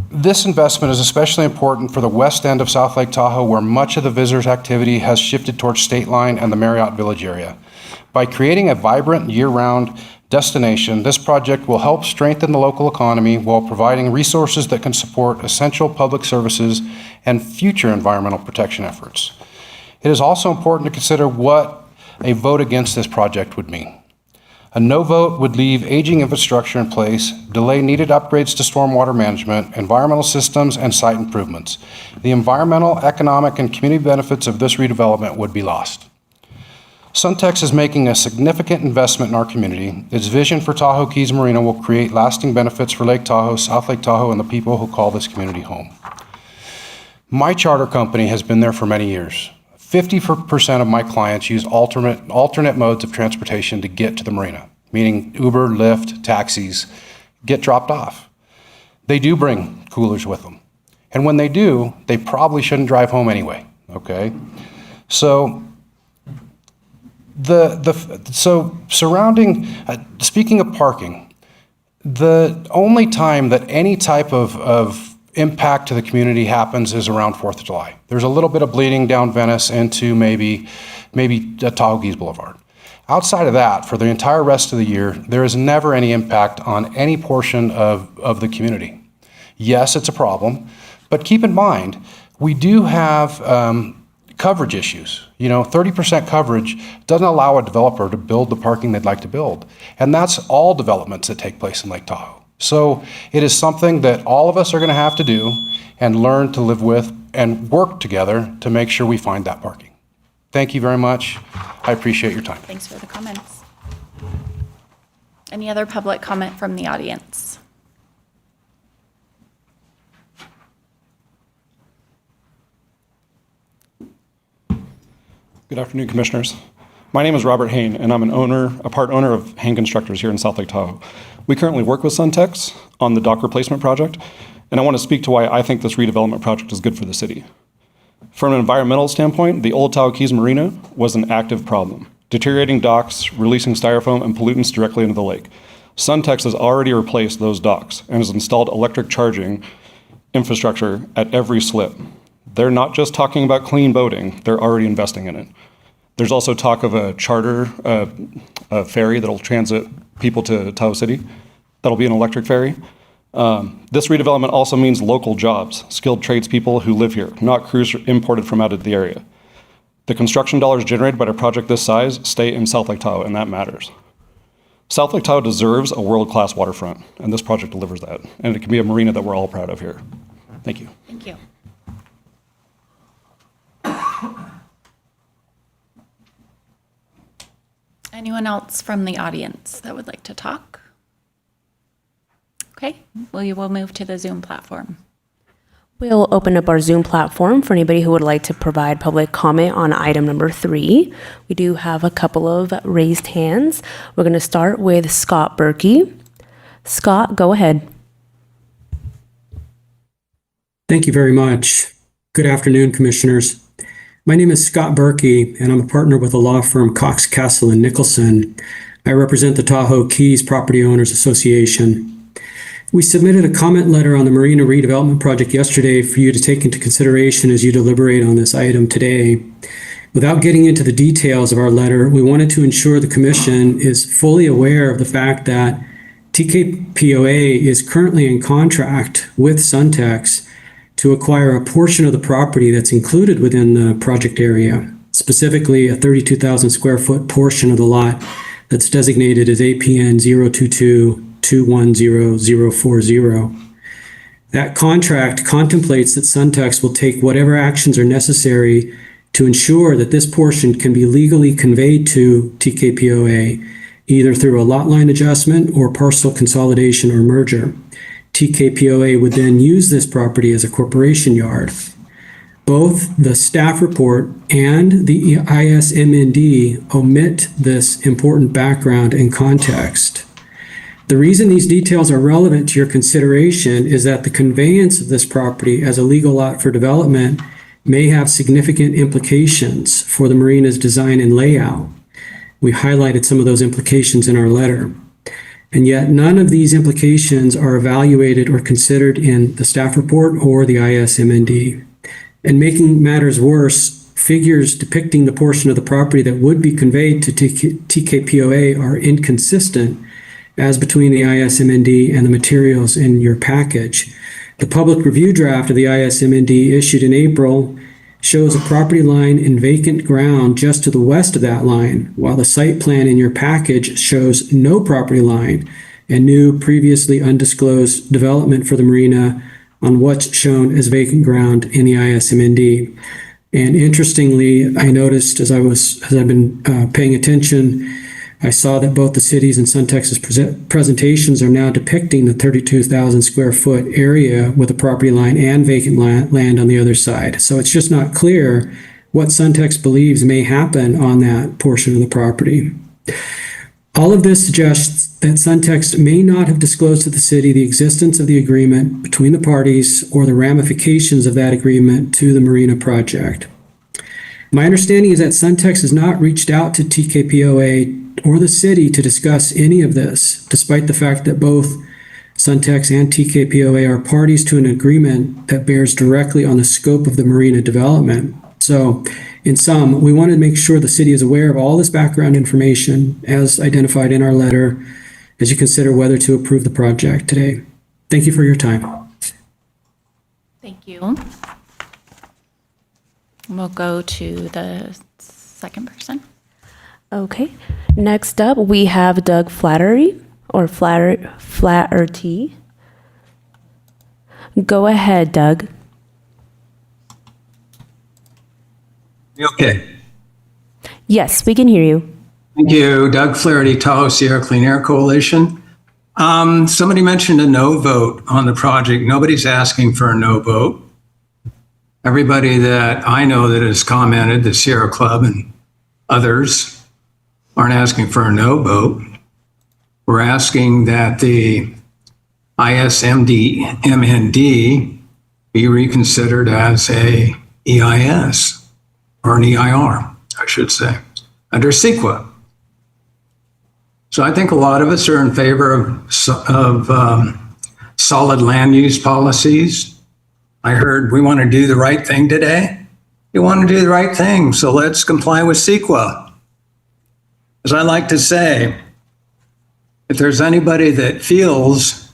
This investment is especially important for the west end of South Lake Tahoe, where much of the visitors' activity has shifted towards State Line and the Marriott Village area. By creating a vibrant year-round destination, this project will help strengthen the local economy while providing resources that can support essential public services and future environmental protection efforts. It is also important to consider what a vote against this project would mean. A no vote would leave aging infrastructure in place, delay needed upgrades to stormwater management, environmental systems, and site improvements. The environmental, economic, and community benefits of this redevelopment would be lost. Suntex is making a significant investment in our community. Its vision for Tahoe Keys Marina will create lasting benefits for Lake Tahoe, South Lake Tahoe, and the people who call this community home. My charter company has been there for many years. 50% of my clients use alternate modes of transportation to get to the marina, meaning Uber, Lyft, taxis, get dropped off. They do bring coolers with them. And when they do, they probably shouldn't drive home anyway, okay? So speaking of parking, the only time that any type of impact to the community happens is around 4th of July. There's a little bit of bleeding down Venice into maybe Tahoe Keys Boulevard. Outside of that, for the entire rest of the year, there is never any impact on any portion of the community. Yes, it's a problem, but keep in mind, we do have coverage issues. 30% coverage doesn't allow a developer to build the parking they'd like to build. And that's all developments that take place in Lake Tahoe. So it is something that all of us are going to have to do and learn to live with and work together to make sure we find that parking. Thank you very much. I appreciate your time. Thanks for the comments. Any other public comment from the audience? Good afternoon, Commissioners. My name is Robert Hain, and I'm a part owner of Hain Constructors here in South Lake Tahoe. We currently work with Suntex on the dock replacement project, and I want to speak to why I think this redevelopment project is good for the city. From an environmental standpoint, the old Tahoe Keys Marina was an active problem, deteriorating docks, releasing styrofoam and pollutants directly into the lake. Suntex has already replaced those docks and has installed electric charging infrastructure at every slip. They're not just talking about clean boating, they're already investing in it. There's also talk of a charter a ferry that'll transit people to Tahoe City. That'll be an electric ferry. This redevelopment also means local jobs, skilled tradespeople who live here, not crews imported from out of the area. The construction dollars generated by a project this size stay in South Lake Tahoe, and that matters. South Lake Tahoe deserves a world-class waterfront, and this project delivers that. And it can be a marina that we're all proud of here. Thank you. Thank you. Anyone else from the audience that would like to talk? Okay, we will move to the Zoom platform. We'll open up our Zoom platform for anybody who would like to provide public comment on item number 3. We do have a couple of raised hands. We're going to start with Scott Berkey. Scott, go ahead. Thank you very much. Good afternoon, Commissioners. My name is Scott Berkey, and I'm a partner with the law firm Cox, Castle & Nicholson. I represent the Tahoe Keys Property Owners Association. We submitted a comment letter on the Marina redevelopment project yesterday for you to take into consideration as you deliberate on this item today. Without getting into the details of our letter, we wanted to ensure the Commission is fully aware of the fact that TKPOA is currently in contract with Suntex to acquire a portion of the property that's included within the project area, specifically a 32,000 square foot portion of the lot that's designated as APN 210040. That contract contemplates that Suntex will take whatever actions are necessary to ensure that this portion can be legally conveyed to TKPOA, either through a lot line adjustment or parcel consolidation or merger. TKPOA would then use this property as a corporation yard. Both the staff report and the ISMND omit this important background and context. The reason these details are relevant to your consideration is that the conveyance of this property as a legal lot for development may have significant implications for the marina's design and layout. We highlighted some of those implications in our letter. And yet none of these implications are evaluated or considered in the staff report or the ISMND. And making matters worse, figures depicting the portion of the property that would be conveyed to TKPOA are inconsistent as between the ISMND and the materials in your package. The public review draft of the ISMND issued in April shows a property line in vacant ground just to the west of that line, while the site plan in your package shows no property line and new previously undisclosed development for the marina on what's shown as vacant ground in the ISMND. And interestingly, I noticed as I've been paying attention, I saw that both the cities and Suntex's presentations are now depicting the 32,000 square foot area with a property line and vacant land on the other side. So it's just not clear what Suntex believes may happen on that portion of the property. All of this suggests that Suntex may not have disclosed to the city the existence of the agreement between the parties or the ramifications of that agreement to the marina project. My understanding is that Suntex has not reached out to TKPOA or the city to discuss any of this, despite the fact that both Suntex and TKPOA are parties to an agreement that bears directly on the scope of the marina development. So, in sum, we want to make sure the city is aware of all this background information as identified in our letter as you consider whether to approve the project today. Thank you for your time. Thank you. We'll go to the second person. Okay. Next up, we have Doug Flattery or Flaherty. Go ahead, Doug. Okay. Yes, we can hear you. Thank you. Doug Flaherty, Tahoe Sierra Clean Air Coalition. Somebody mentioned a no vote on the project. Nobody's asking for a no vote. Everybody that I know that has commented, the Sierra Club and others, aren't asking for a no vote. We're asking that the ISMND be reconsidered as a EIS, or an EIR, I should say, under CEQA. So I think a lot of us are in favor of solid land use policies. I heard we want to do the right thing today. You want to do the right thing, so let's comply with CEQA. As I like to say, if there's anybody that feels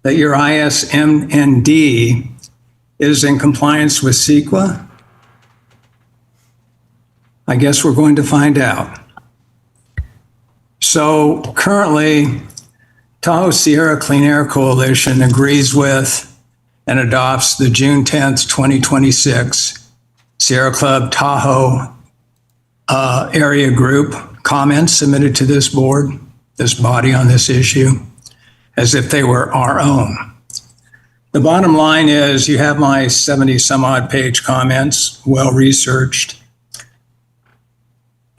that your ISMND is in compliance with CEQA, I guess we're going to find out. So currently, Tahoe Sierra Clean Air Coalition agrees with and adopts the June 10th, 2026 Sierra Club Tahoe area group comments submitted to this board, this body on this issue, as if they were our own. The bottom line is you have my 70 some odd page comments, well researched.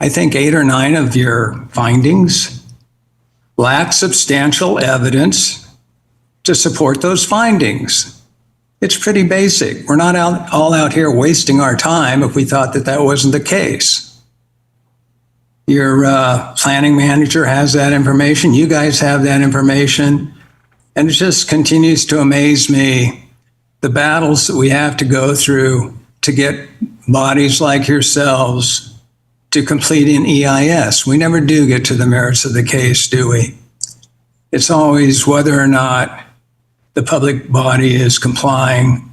I think 8 or 9 of your findings lack substantial evidence to support those findings. It's pretty basic. We're not all out here wasting our time if we thought that that wasn't the case. Your planning manager has that information. You guys have that information. And it just continues to amaze me, the battles that we have to go through to get bodies like yourselves to complete an EIS. We never do get to the merits of the case, do we? It's always whether or not the public body is complying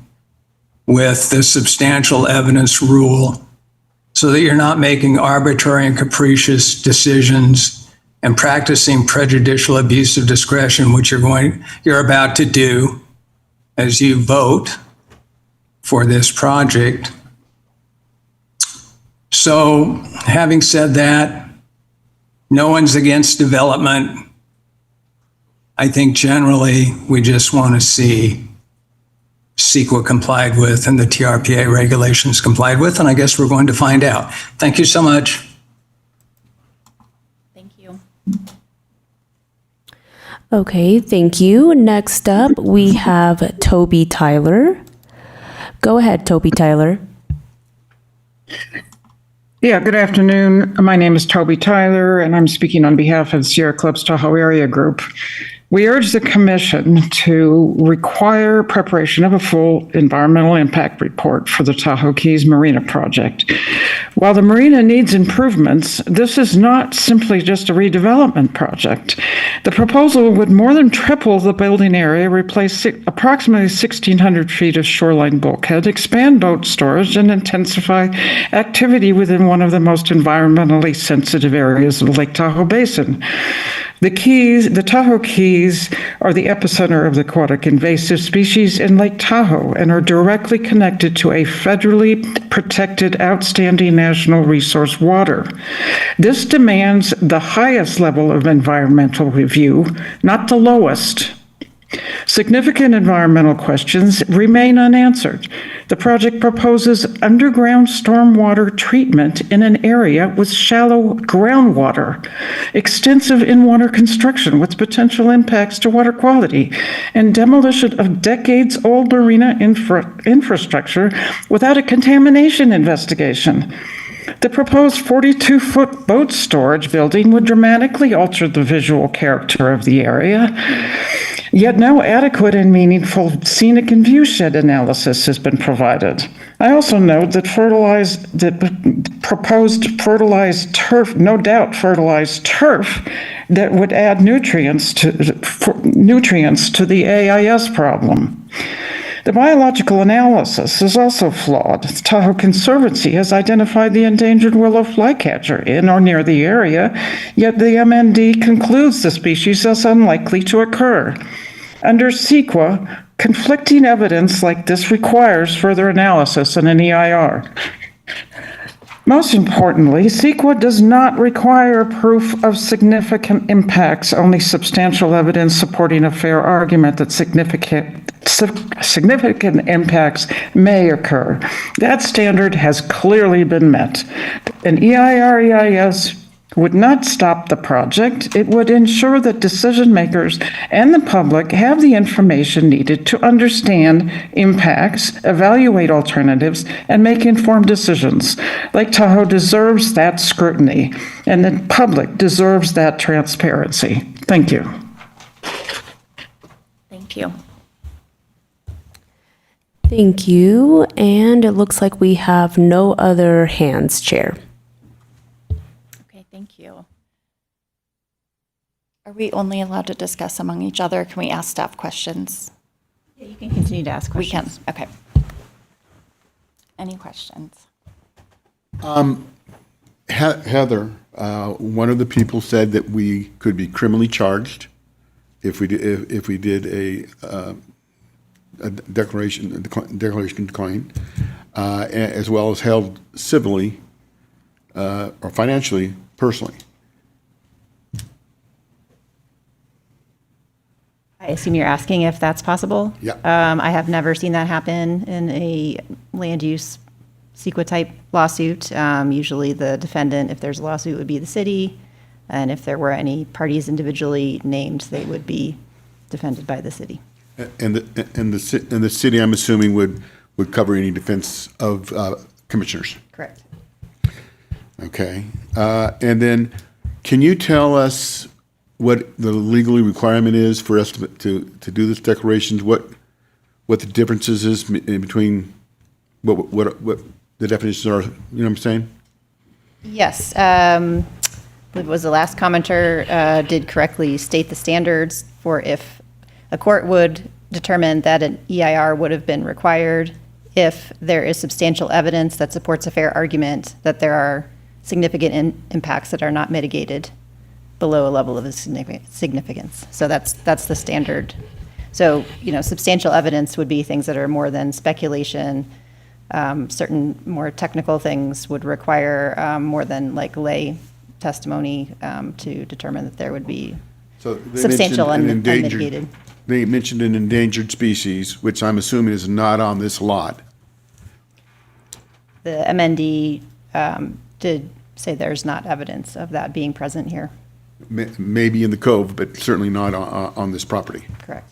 with the substantial evidence rule so that you're not making arbitrary and capricious decisions and practicing prejudicial abuse of discretion, which you're about to do as you vote for this project. So, having said that, no one's against development. I think generally we just want to see CEQA complied with and the TRPA regulations complied with, and I guess we're going to find out. Thank you so much. Thank you. Okay, thank you. Next up, we have Toby Tyler. Go ahead, Toby Tyler. Yeah, good afternoon. My name is Toby Tyler, and I'm speaking on behalf of Sierra Club's Tahoe Area Group. We urge the Commission to require preparation of a full environmental impact report for the Tahoe Keys Marina project. While the marina needs improvements, this is not simply just a redevelopment project. The proposal would more than triple the building area, replace approximately 1,600 feet of shoreline bulkhead, expand boat storage, and intensify activity within one of the most environmentally sensitive areas of the Lake Tahoe Basin. The Tahoe Keys are the epicenter of the aquatic invasive species in Lake Tahoe and are directly connected to a federally protected outstanding national resource water. This demands the highest level of environmental review, not the lowest. Significant environmental questions remain unanswered. The project proposes underground stormwater treatment in an area with shallow groundwater, extensive in-water construction with potential impacts to water quality, and demolition of decades-old marina infrastructure without a contamination investigation. The proposed 42-foot boat storage building would dramatically alter the visual character of the area, yet no adequate and meaningful scenic and view shed analysis has been provided. I also note that proposed fertilized turf, no doubt fertilized turf, that would add nutrients to the AIS problem. The biological analysis is also flawed. The Tahoe Conservancy has identified the endangered willow flycatcher in or near the area, yet the MND concludes the species is unlikely to occur. Under CEQA, conflicting evidence like this requires further analysis in an EIR. Most importantly, CEQA does not require proof of significant impacts, only substantial evidence supporting a fair argument that significant impacts may occur. That standard has clearly been met. An EIR-EIS would not stop the project. It would ensure that decision makers and the public have the information needed to understand impacts, evaluate alternatives, and make informed decisions. Lake Tahoe deserves that scrutiny, and the public deserves that transparency. Thank you. Thank you. Thank you. And it looks like we have no other hands, Chair. Okay, thank you. Are we only allowed to discuss among each other? Can we ask staff questions? Yeah, you can continue to ask questions. We can, okay. Any questions? Heather, one of the people said that we could be criminally charged if we did a declaration decline, as well as held civilly or financially, personally. I assume you're asking if that's possible? Yeah. I have never seen that happen in a land use CEQA type lawsuit. Usually the defendant, if there's a lawsuit, would be the city. And if there were any parties individually named, they would be defended by the city. And the city, I'm assuming, would cover any defense of commissioners. Correct. Okay. And then, can you tell us what the legally requirement is for us to do this declarations? What the differences is in between what the definitions are? You know what I'm saying? Yes. I believe it was the last commenter did correctly state the standards for if a court would determine that an EIR would have been required if there is substantial evidence that supports a fair argument that there are significant impacts that are not mitigated below a level of significance. So that's the standard. So, substantial evidence would be things that are more than speculation. Certain more technical things would require more than like lay testimony to determine that there would be So they substantial mentioned and unmitigated. They mentioned an endangered species, which I'm assuming is not on this lot. The MND did say there's not evidence of that being present here. Maybe in the cove, but certainly not on this property. Correct.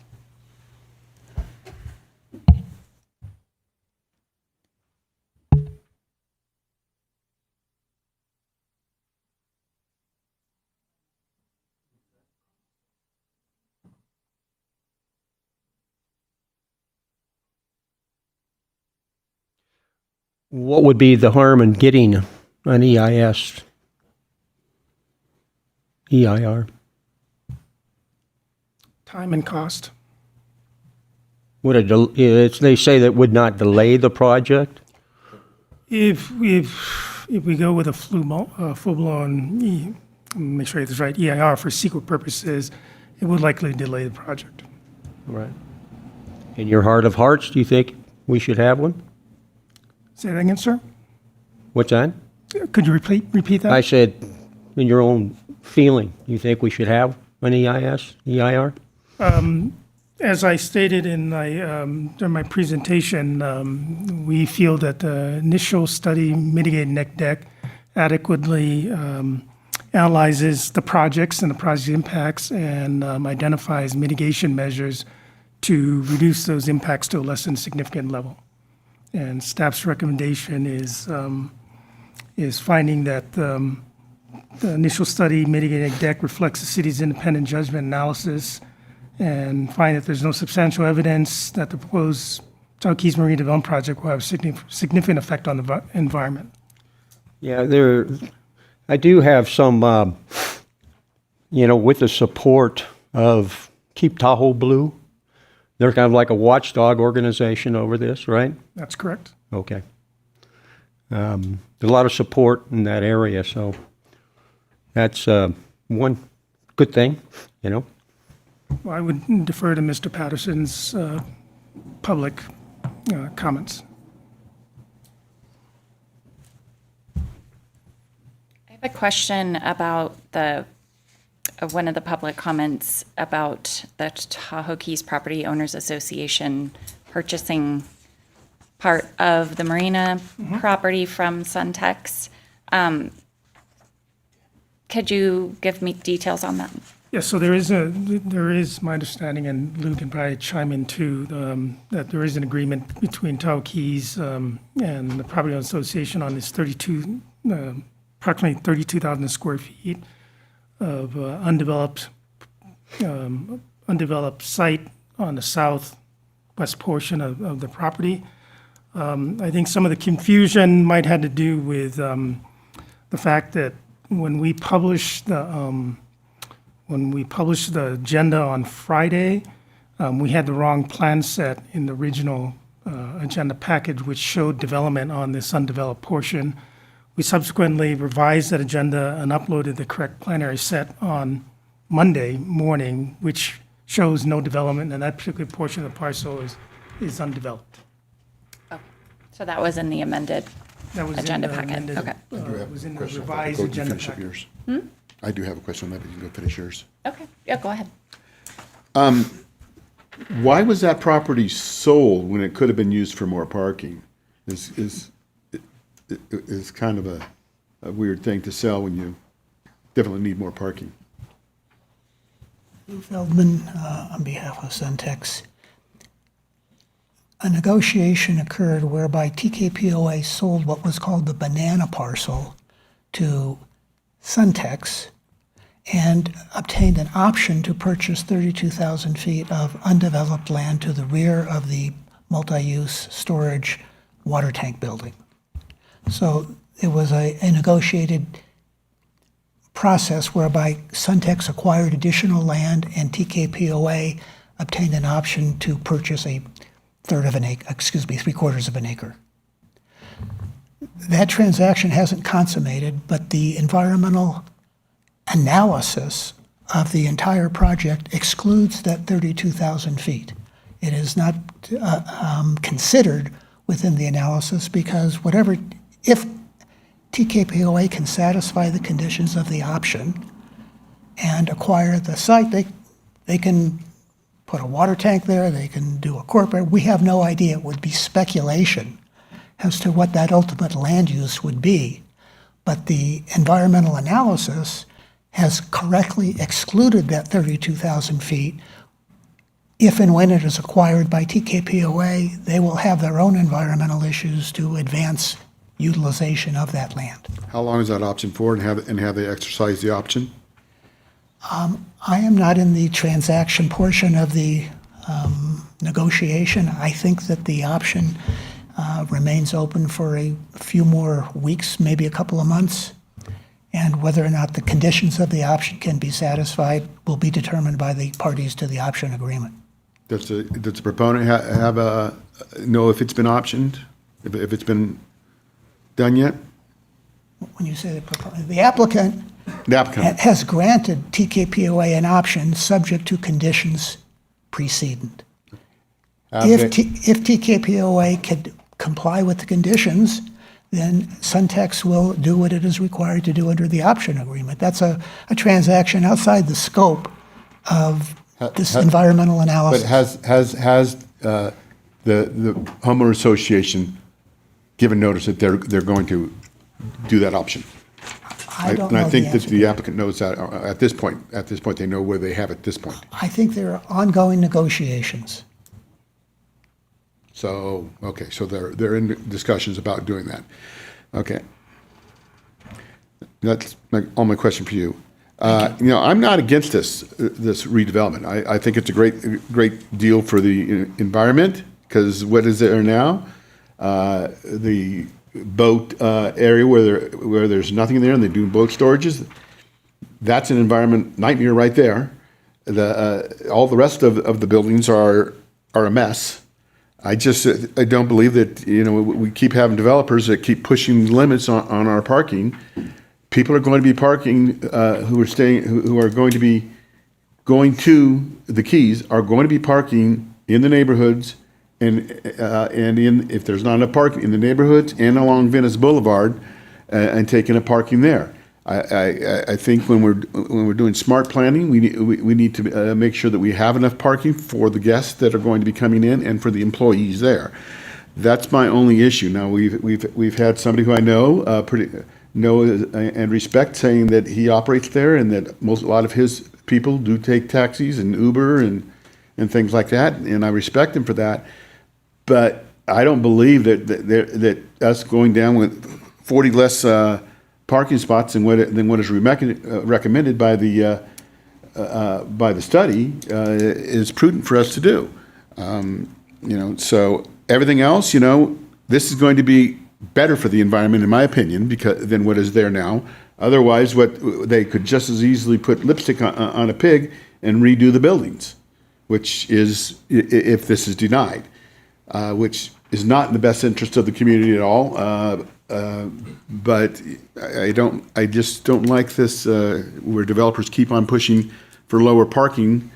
What would be the harm in getting an EIR? Time and cost. Would they say that would not delay the project? If we go with a full-blown, make sure I get this right, EIR for secret purposes, it would likely delay the project. Right. In your heart of hearts, do you think we should have one? Say that again, sir? What's that? Could you repeat that? I said, in your own feeling, you think we should have an EIR? As I stated in during my presentation, we feel that the initial study, Mitigated Net Deck, adequately analyzes the projects and the project impacts and identifies mitigation measures to reduce those impacts to a less than significant level. And staff's recommendation is finding that the initial study, Mitigated Deck, reflects the city's independent judgment analysis and find that there's no substantial evidence that the proposed Tahoe Keys Marine Development Project will have a significant effect on the environment. Yeah, I do have some, with the support of Keep Tahoe Blue. They're kind of like a watchdog organization over this, right? That's correct. Okay. There's a lot of support in that area, so that's one good thing, Well, I would defer to Mr. Patterson's public comments. I have a question about one of the public comments about the Tahoe Keys Property Owners Association purchasing part of the marina property from Suntex. Could you give me details on that? Yes, so there is my understanding, and Lou can probably chime in too, that there is an agreement between Tahoe Keys and the Property Owners Association on this approximately 32,000 square feet of undeveloped site on the southwest portion of the property. I think some of the confusion might have to do with the fact that when we published the agenda on Friday, we had the wrong plan set in the original agenda package, which showed development on this undeveloped portion. We subsequently revised that agenda and uploaded the correct plenary set on Monday morning, which shows no development, and that particular portion of the parcel is undeveloped. Okay. So that was in the amended agenda packet. Okay. It was in the Question. revised Go, you agenda finish up packet. yours. I do have a question on that, but you can go finish yours. Okay. Yeah, go ahead. Why was that property sold when it could have been used for more parking? Is kind of a weird thing to sell when you definitely need more parking. Lou Feldman, on behalf of Suntex. A negotiation occurred whereby TKPOA sold what was called the banana parcel to Suntex and obtained an option to purchase 32,000 feet of undeveloped land to the rear of the multi-use storage water tank building. So it was a negotiated process whereby Suntex acquired additional land and TKPOA obtained an option to purchase three-quarters of an acre. That transaction hasn't consummated, but the environmental analysis of the entire project excludes that 32,000 feet. It is not considered within the analysis because if TKPOA can satisfy the conditions of the option and acquire the site, they can put a water tank there, they can do a corporate. We have no idea. It would be speculation as to what that ultimate land use would be. But the environmental analysis has correctly excluded that 32,000 feet. If and when it is acquired by TKPOA, they will have their own environmental issues to advance utilization of that land. How long is that option for, and have they exercised the option? I am not in the transaction portion of the negotiation. I think that the option remains open for a few more weeks, maybe a couple of months. And whether or not the conditions of the option can be satisfied will be determined by the parties to the option agreement. Does the proponent know if it's been optioned, if it's been done yet? When you say the applicant has granted TKPOA an option subject to conditions precedent. If TKPOA could comply with the conditions, then Suntex will do what it is required to do under the option agreement. That's a transaction outside the scope of this environmental analysis. But has the homeowner association given notice that they're going to do that option? I don't know. And I think the that the applicant knows that at this point. At this point, they know where they have at this point. I think there are ongoing negotiations. So, okay, so they're in discussions about doing that. Okay. That's all my question for you. I'm not against this redevelopment. I think it's a great deal for the environment, because what is there now? The boat area where there's nothing there and they do boat storages, that's an environment nightmare right there. All the rest of the buildings are a mess. I don't believe that, we keep having developers that keep pushing limits on our parking. People are going to be parking, who are going to be going to the Keys, are going to be parking in the neighborhoods and if there's not enough parking in the neighborhoods and along Venice Boulevard, and taking up parking there. I think when we're doing smart planning, we need to make sure that we have enough parking for the guests that are going to be coming in and for the employees there. That's my only issue. Now we've had somebody who I know and respect saying that he operates there and that a lot of his people do take taxis and Uber and things like that, and I respect him for that. But I don't believe that us going down with 40 less parking spots than what is recommended by the study is prudent for us to do. So everything else, this is going to be better for the environment, in my opinion, than what is there now. Otherwise, they could just as easily put lipstick on a pig and redo the buildings, which is, if this is denied, which is not in the best interest of the community at all. But I just don't like this, where developers keep on pushing for lower parking,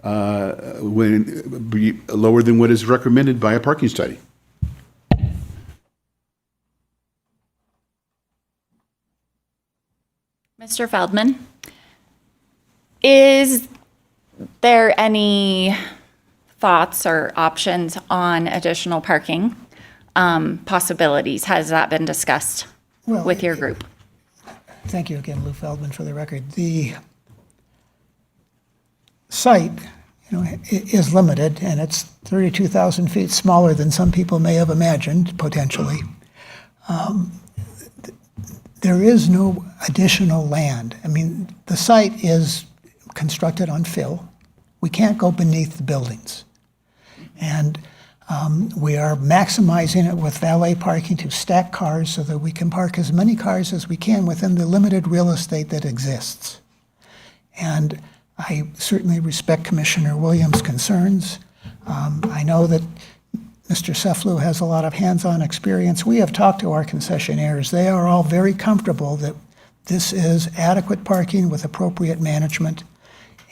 lower than what is recommended by a parking study. Mr. Feldman, is there any thoughts or options on additional parking possibilities? Has that been discussed with your group? Thank you again, Lou Feldman, for the record. The site, is limited, and it's 32,000 feet smaller than some people may have imagined, potentially. There is no additional land. I mean, the site is constructed on fill. We can't go beneath the buildings. And we are maximizing it with valet parking to stack cars so that we can park as many cars as we can within the limited real estate that exists. And I certainly respect Commissioner Williams' concerns. I know that Mr. Seflu has a lot of hands-on experience. We have talked to our concessionaires. They are all very comfortable that this is adequate parking with appropriate management.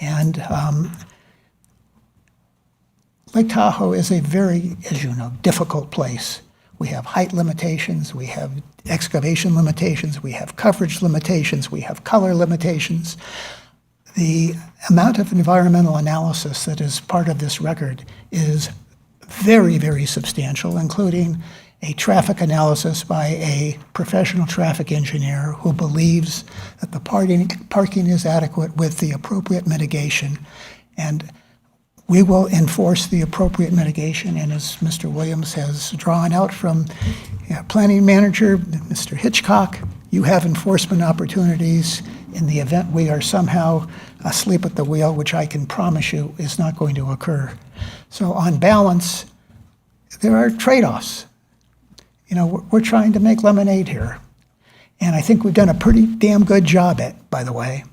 And Lake Tahoe is a very, as you know, difficult place. We have height limitations, we have excavation limitations, we have coverage limitations, we have color limitations. The amount of environmental analysis that is part of this record is very, very substantial, including a traffic analysis by a professional traffic engineer who believes that the parking is adequate with the appropriate mitigation. And we will enforce the appropriate mitigation. And as Mr. Williams has drawn out from planning manager, Mr. Hitchcock, you have enforcement opportunities in the event we are somehow asleep at the wheel, which I can promise you is not going to occur. So on balance, there are trade-offs. We're trying to make lemonade here. And I think we've done a pretty damn good job by the way.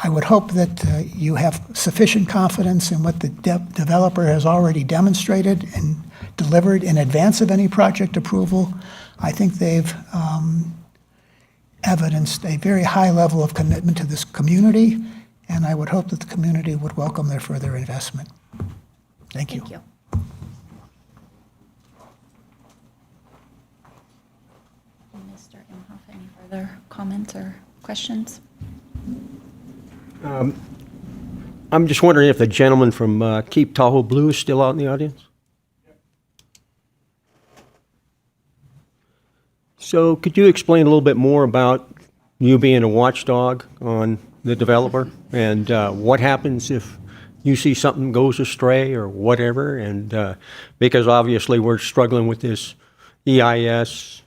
I would hope that you have sufficient confidence in what the developer has already demonstrated and delivered in advance of any project approval. I think they've evidenced a very high level of commitment to this community, and I would hope that the community would welcome their further investment. Thank you. Thank you. Mr. Imhoff, any further comments or questions? I'm just wondering if the gentleman from Keep Tahoe Blue is still out in the audience? So could you explain a little bit more about you being a watchdog on the developer and what happens if you see something goes astray or whatever? And because obviously we're struggling with this EIS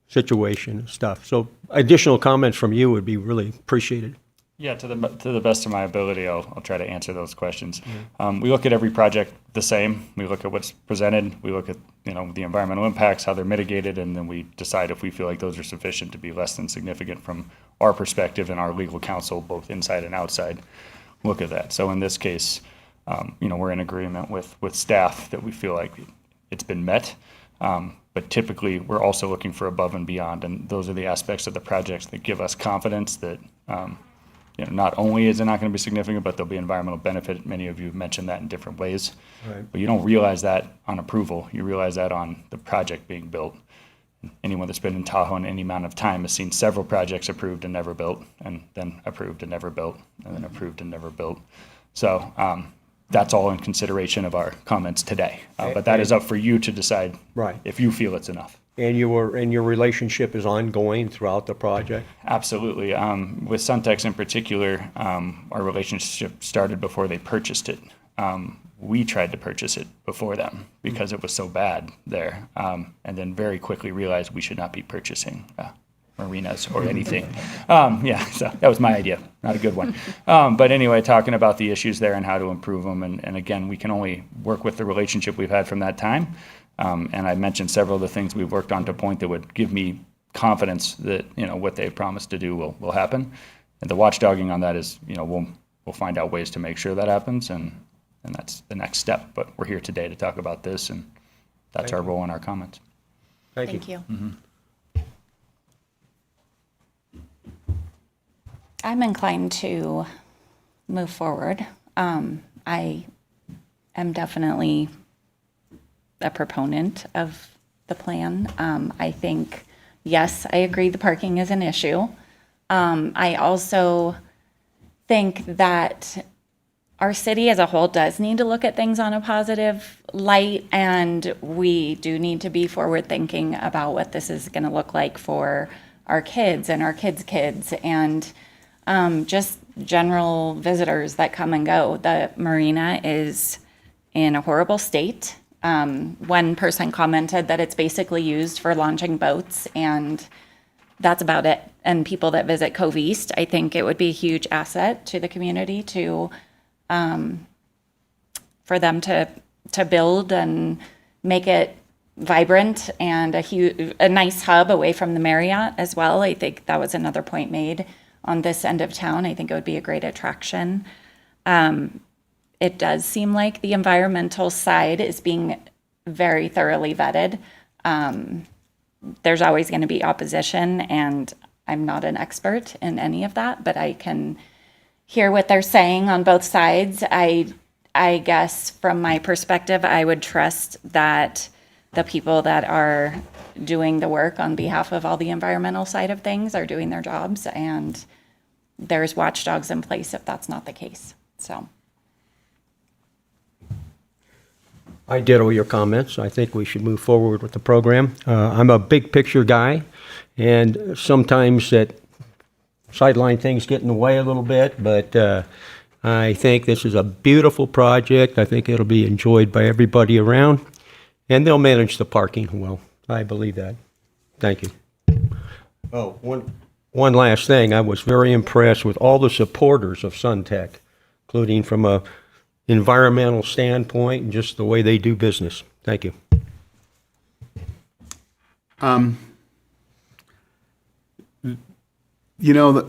situation and stuff. So additional comments from you would be really appreciated. Yeah, to the best of my ability, I'll try to answer those questions. We look at every project the same. We look at what's presented. We look at the environmental impacts, how they're mitigated, and then we decide if we feel like those are sufficient to be less than significant from our perspective and our legal counsel, both inside and outside. Look at that. So in this case, we're in agreement with staff that we feel like it's been met. But typically, we're also looking for above and beyond, and those are the aspects of the projects that give us confidence that. Not only is it not going to be significant, but there'll be environmental benefit. Many of you have mentioned that in different ways. Right. But you don't realize that on approval. You realize that on the project being built. Anyone that's been in Tahoe in any amount of time has seen several projects approved and never built, and then approved and never built, and then approved and never built. So that's all in consideration of our comments today. But that is up for you to decide if you feel it's enough. And your relationship is ongoing throughout the project? Absolutely. With Suntex in particular, our relationship started before they purchased it. We tried to purchase it before them because it was so bad there, and then very quickly realized we should not be purchasing marinas or anything. So that was my idea, not a good one. But anyway, talking about the issues there and how to improve them, and again, we can only work with the relationship we've had from that time. And I mentioned several of the things we've worked on to a point that would give me confidence that what they promised to do will happen. And the watchdogging on that is we'll find out ways to make sure that happens, and that's the next step. But we're here today to talk about this, and that's our role in our comments. Thank you. Mm-hmm. I'm inclined to move forward. I am definitely a proponent of the plan. I think, yes, I agree the parking is an issue. I also think that our city as a whole does need to look at things on a positive light, and we do need to be forward thinking about what this is going to look like for our kids and our kids' kids, and just general visitors that come and go. The marina is in a horrible state. One person commented that it's basically used for launching boats, and that's about it. And people that visit Cove East, I think it would be a huge asset to the community for them to build and make it vibrant and a nice hub away from the Marriott as well. I think that was another point made on this end of town. I think it would be a great attraction. It does seem like the environmental side is being very thoroughly vetted. there's always going to be opposition, and I'm not an expert in any of that, but I can hear what they're saying on both sides. I guess from my perspective, I would trust that the people that are doing the work on behalf of all the environmental side of things are doing their jobs, and there's watchdogs in place if that's not the case. So I ditto your comments. I think we should move forward with the program. I'm a big picture guy, and sometimes that sideline things get in the way a little bit, but I think this is a beautiful project. I think it'll be enjoyed by everybody around, and they'll manage the parking well. I believe that. Thank you. Oh, one last thing. I was very impressed with all the supporters of Suntech, including from a environmental standpoint and just the way they do business. Thank you. You know,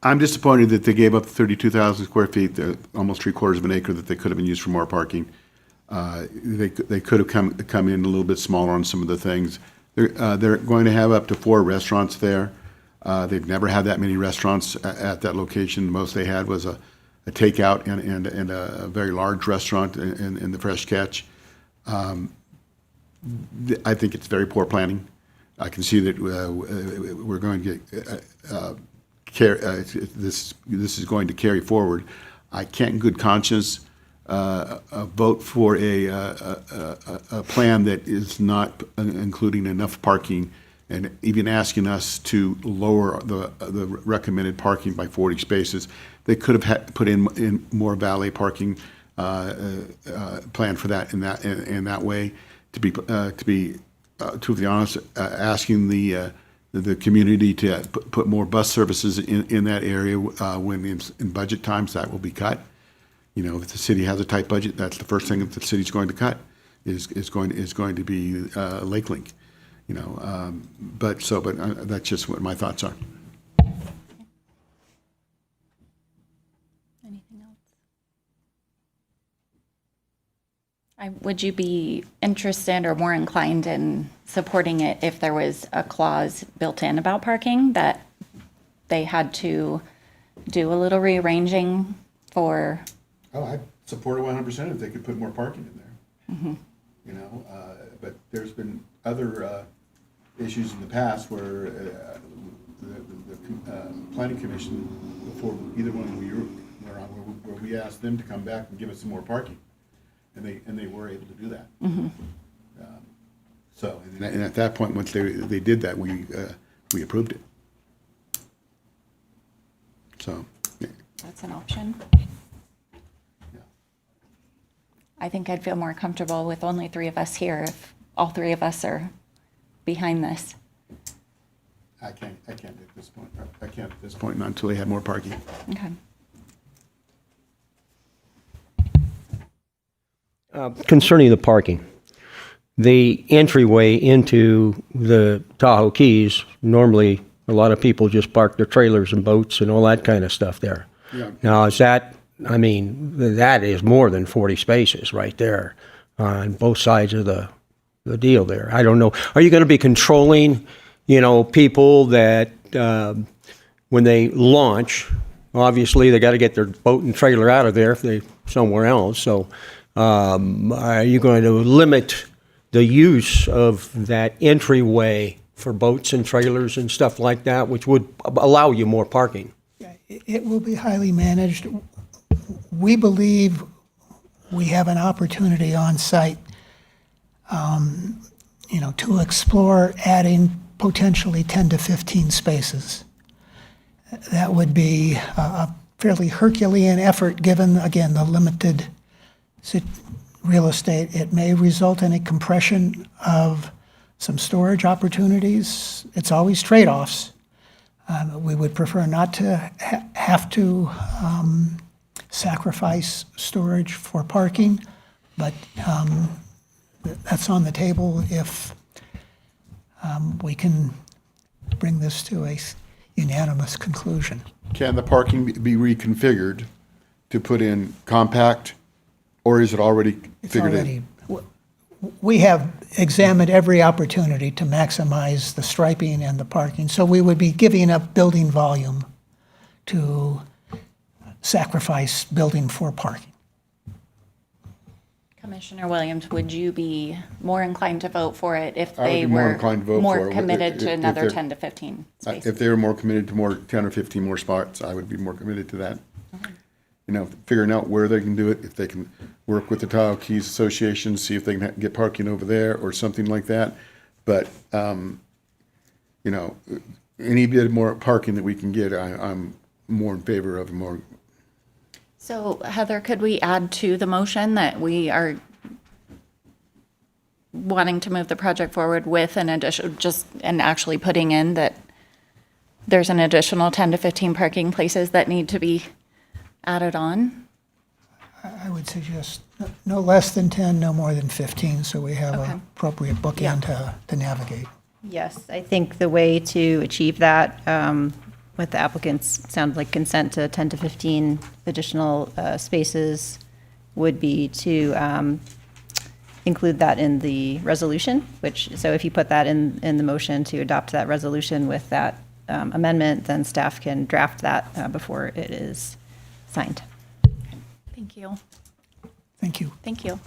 I'm disappointed that they gave up 32,000 square feet, almost 3/4 of an acre that they could have been used for more parking. They could have come in a little bit smaller on some of the things. They're going to have up to 4 restaurants there. They've never had that many restaurants at that location. Most they had was a takeout and a very large restaurant in the Fresh Catch. I think it's very poor planning. I can see that we're going to get this is going to carry forward. I can't in good conscience vote for a plan that is not including enough parking and even asking us to lower the recommended parking by 40 spaces. They could have put in more valet parking plan for that in that way. To be honest, asking the community to put more bus services in that area when in budget times, that will be cut. You know, if the city has a tight budget, that's the first thing that the city's going to cut is going to be Lake Link. You know, but that's just what my thoughts are. anything else? Would you be interested or more inclined in supporting it if there was a clause built in about parking that they had to do a little rearranging for? Oh, I support it 100% if they could put more parking in there. Mm-hmm. You know, but there's been other issues in the past where the planning commission, before either one we were on, where we asked them to come back and give us some more parking, and they were able to do that. Mm-hmm. So, and at that point, once they did that, we approved it. So, yeah. That's an option. I think I'd feel more comfortable with only 3 of us here if all 3 of us are behind this. I can't at this point. I can't at this point, not until they have more parking. Okay. Concerning the parking, the entryway into the Tahoe Keys, normally a lot of people just park their trailers and boats and all that kind of stuff there. Yeah. Now, is that, I mean, that is more than 40 spaces right there on both sides of the deal there. I don't know. Are you going to be controlling, you know, people that when they launch, obviously they got to get their boat and trailer out of there if they somewhere else. So are you going to limit the use of that entryway for boats and trailers and stuff like that, which would allow you more parking? It will be highly managed. We believe we have an opportunity on site, you know, to explore adding potentially 10 to 15 spaces. That would be a fairly Herculean effort given, again, the limited real estate. It may result in a compression of some storage opportunities. It's always trade-offs. We would prefer not to have to sacrifice storage for parking, but that's on the table if we can bring this to a unanimous conclusion. Can the parking be reconfigured to put in compact, or is it already figured in? We have examined every opportunity to maximize the striping and the parking. So we would be giving up building volume to sacrifice building for parking. Commissioner Williams, would you be more inclined to vote for it if I would they be more were inclined to vote for more it committed to if another they're- 10 to 15 spaces? If they were more committed to more 10 or 15 more spots, I would be more committed to that. You know, figuring out where they can do it, if they can work with the Tahoe Keys Association, see if they can get parking over there or something like that. But, you know, any bit more parking that we can get, I'm more in favor of more. So Heather, could we add to the motion that we are wanting to move the project forward with an addition, and actually putting in that there's an additional 10 to 15 parking places that need to be added on? I would suggest no less than 10, no more than 15, so we have Okay. an appropriate bookend to navigate. Yes, I think the way to achieve that with the applicants sound like consent to 10 to 15 additional spaces would be to include that in the resolution, so if you put that in the motion to adopt that resolution with that amendment, then staff can draft that before it is signed. Thank you. Thank you. Thank you.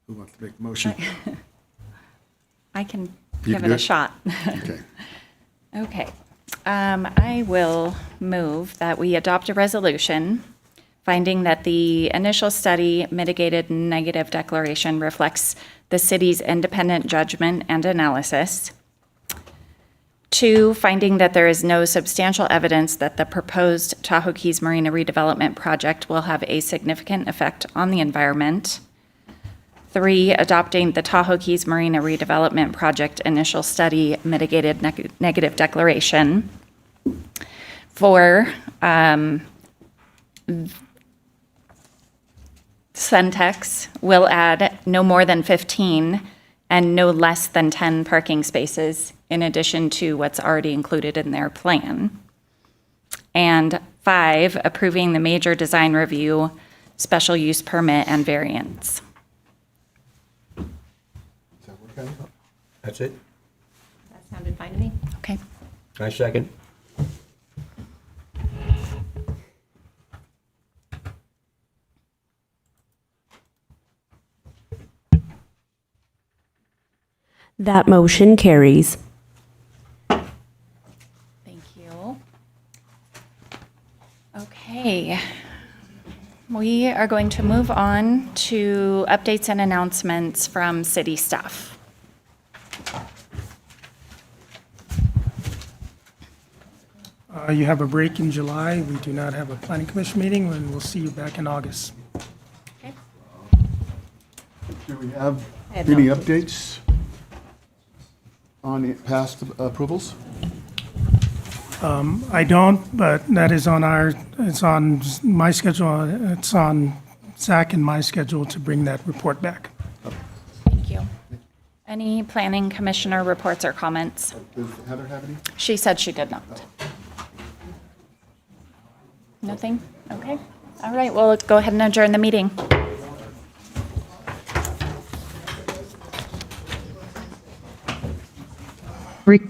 Who wants to make the motion? I can You give can it do a it? shot. Okay. Okay. I will move that we adopt a resolution finding that the initial study mitigated negative declaration reflects the city's independent judgment and analysis. 2, finding that there is no substantial evidence that the proposed Tahoe Keys Marina redevelopment project will have a significant effect on the environment. 3, adopting the Tahoe Keys Marina redevelopment project initial study mitigated negative declaration. 4, Centex will add no more than 15 and no less than 10 parking spaces in addition to what's already included in their plan. And 5, approving the major design review, special use permit, and variance. That's it? That sounded fine to me. Okay. I second. That motion carries. Thank you. Okay. We are going to move on to updates and announcements from city staff. You have a break in July. We do not have a planning commission meeting, and we'll see you back in August. Do we have I have any no updates on the past approvals? I don't, but that is it's on my schedule, it's on Zach and my schedule to bring that report back. Thank you. Any planning commissioner reports or comments? Does Heather have any? She said she did not. Nothing? Okay. All right, well, go ahead and adjourn the meeting. Re-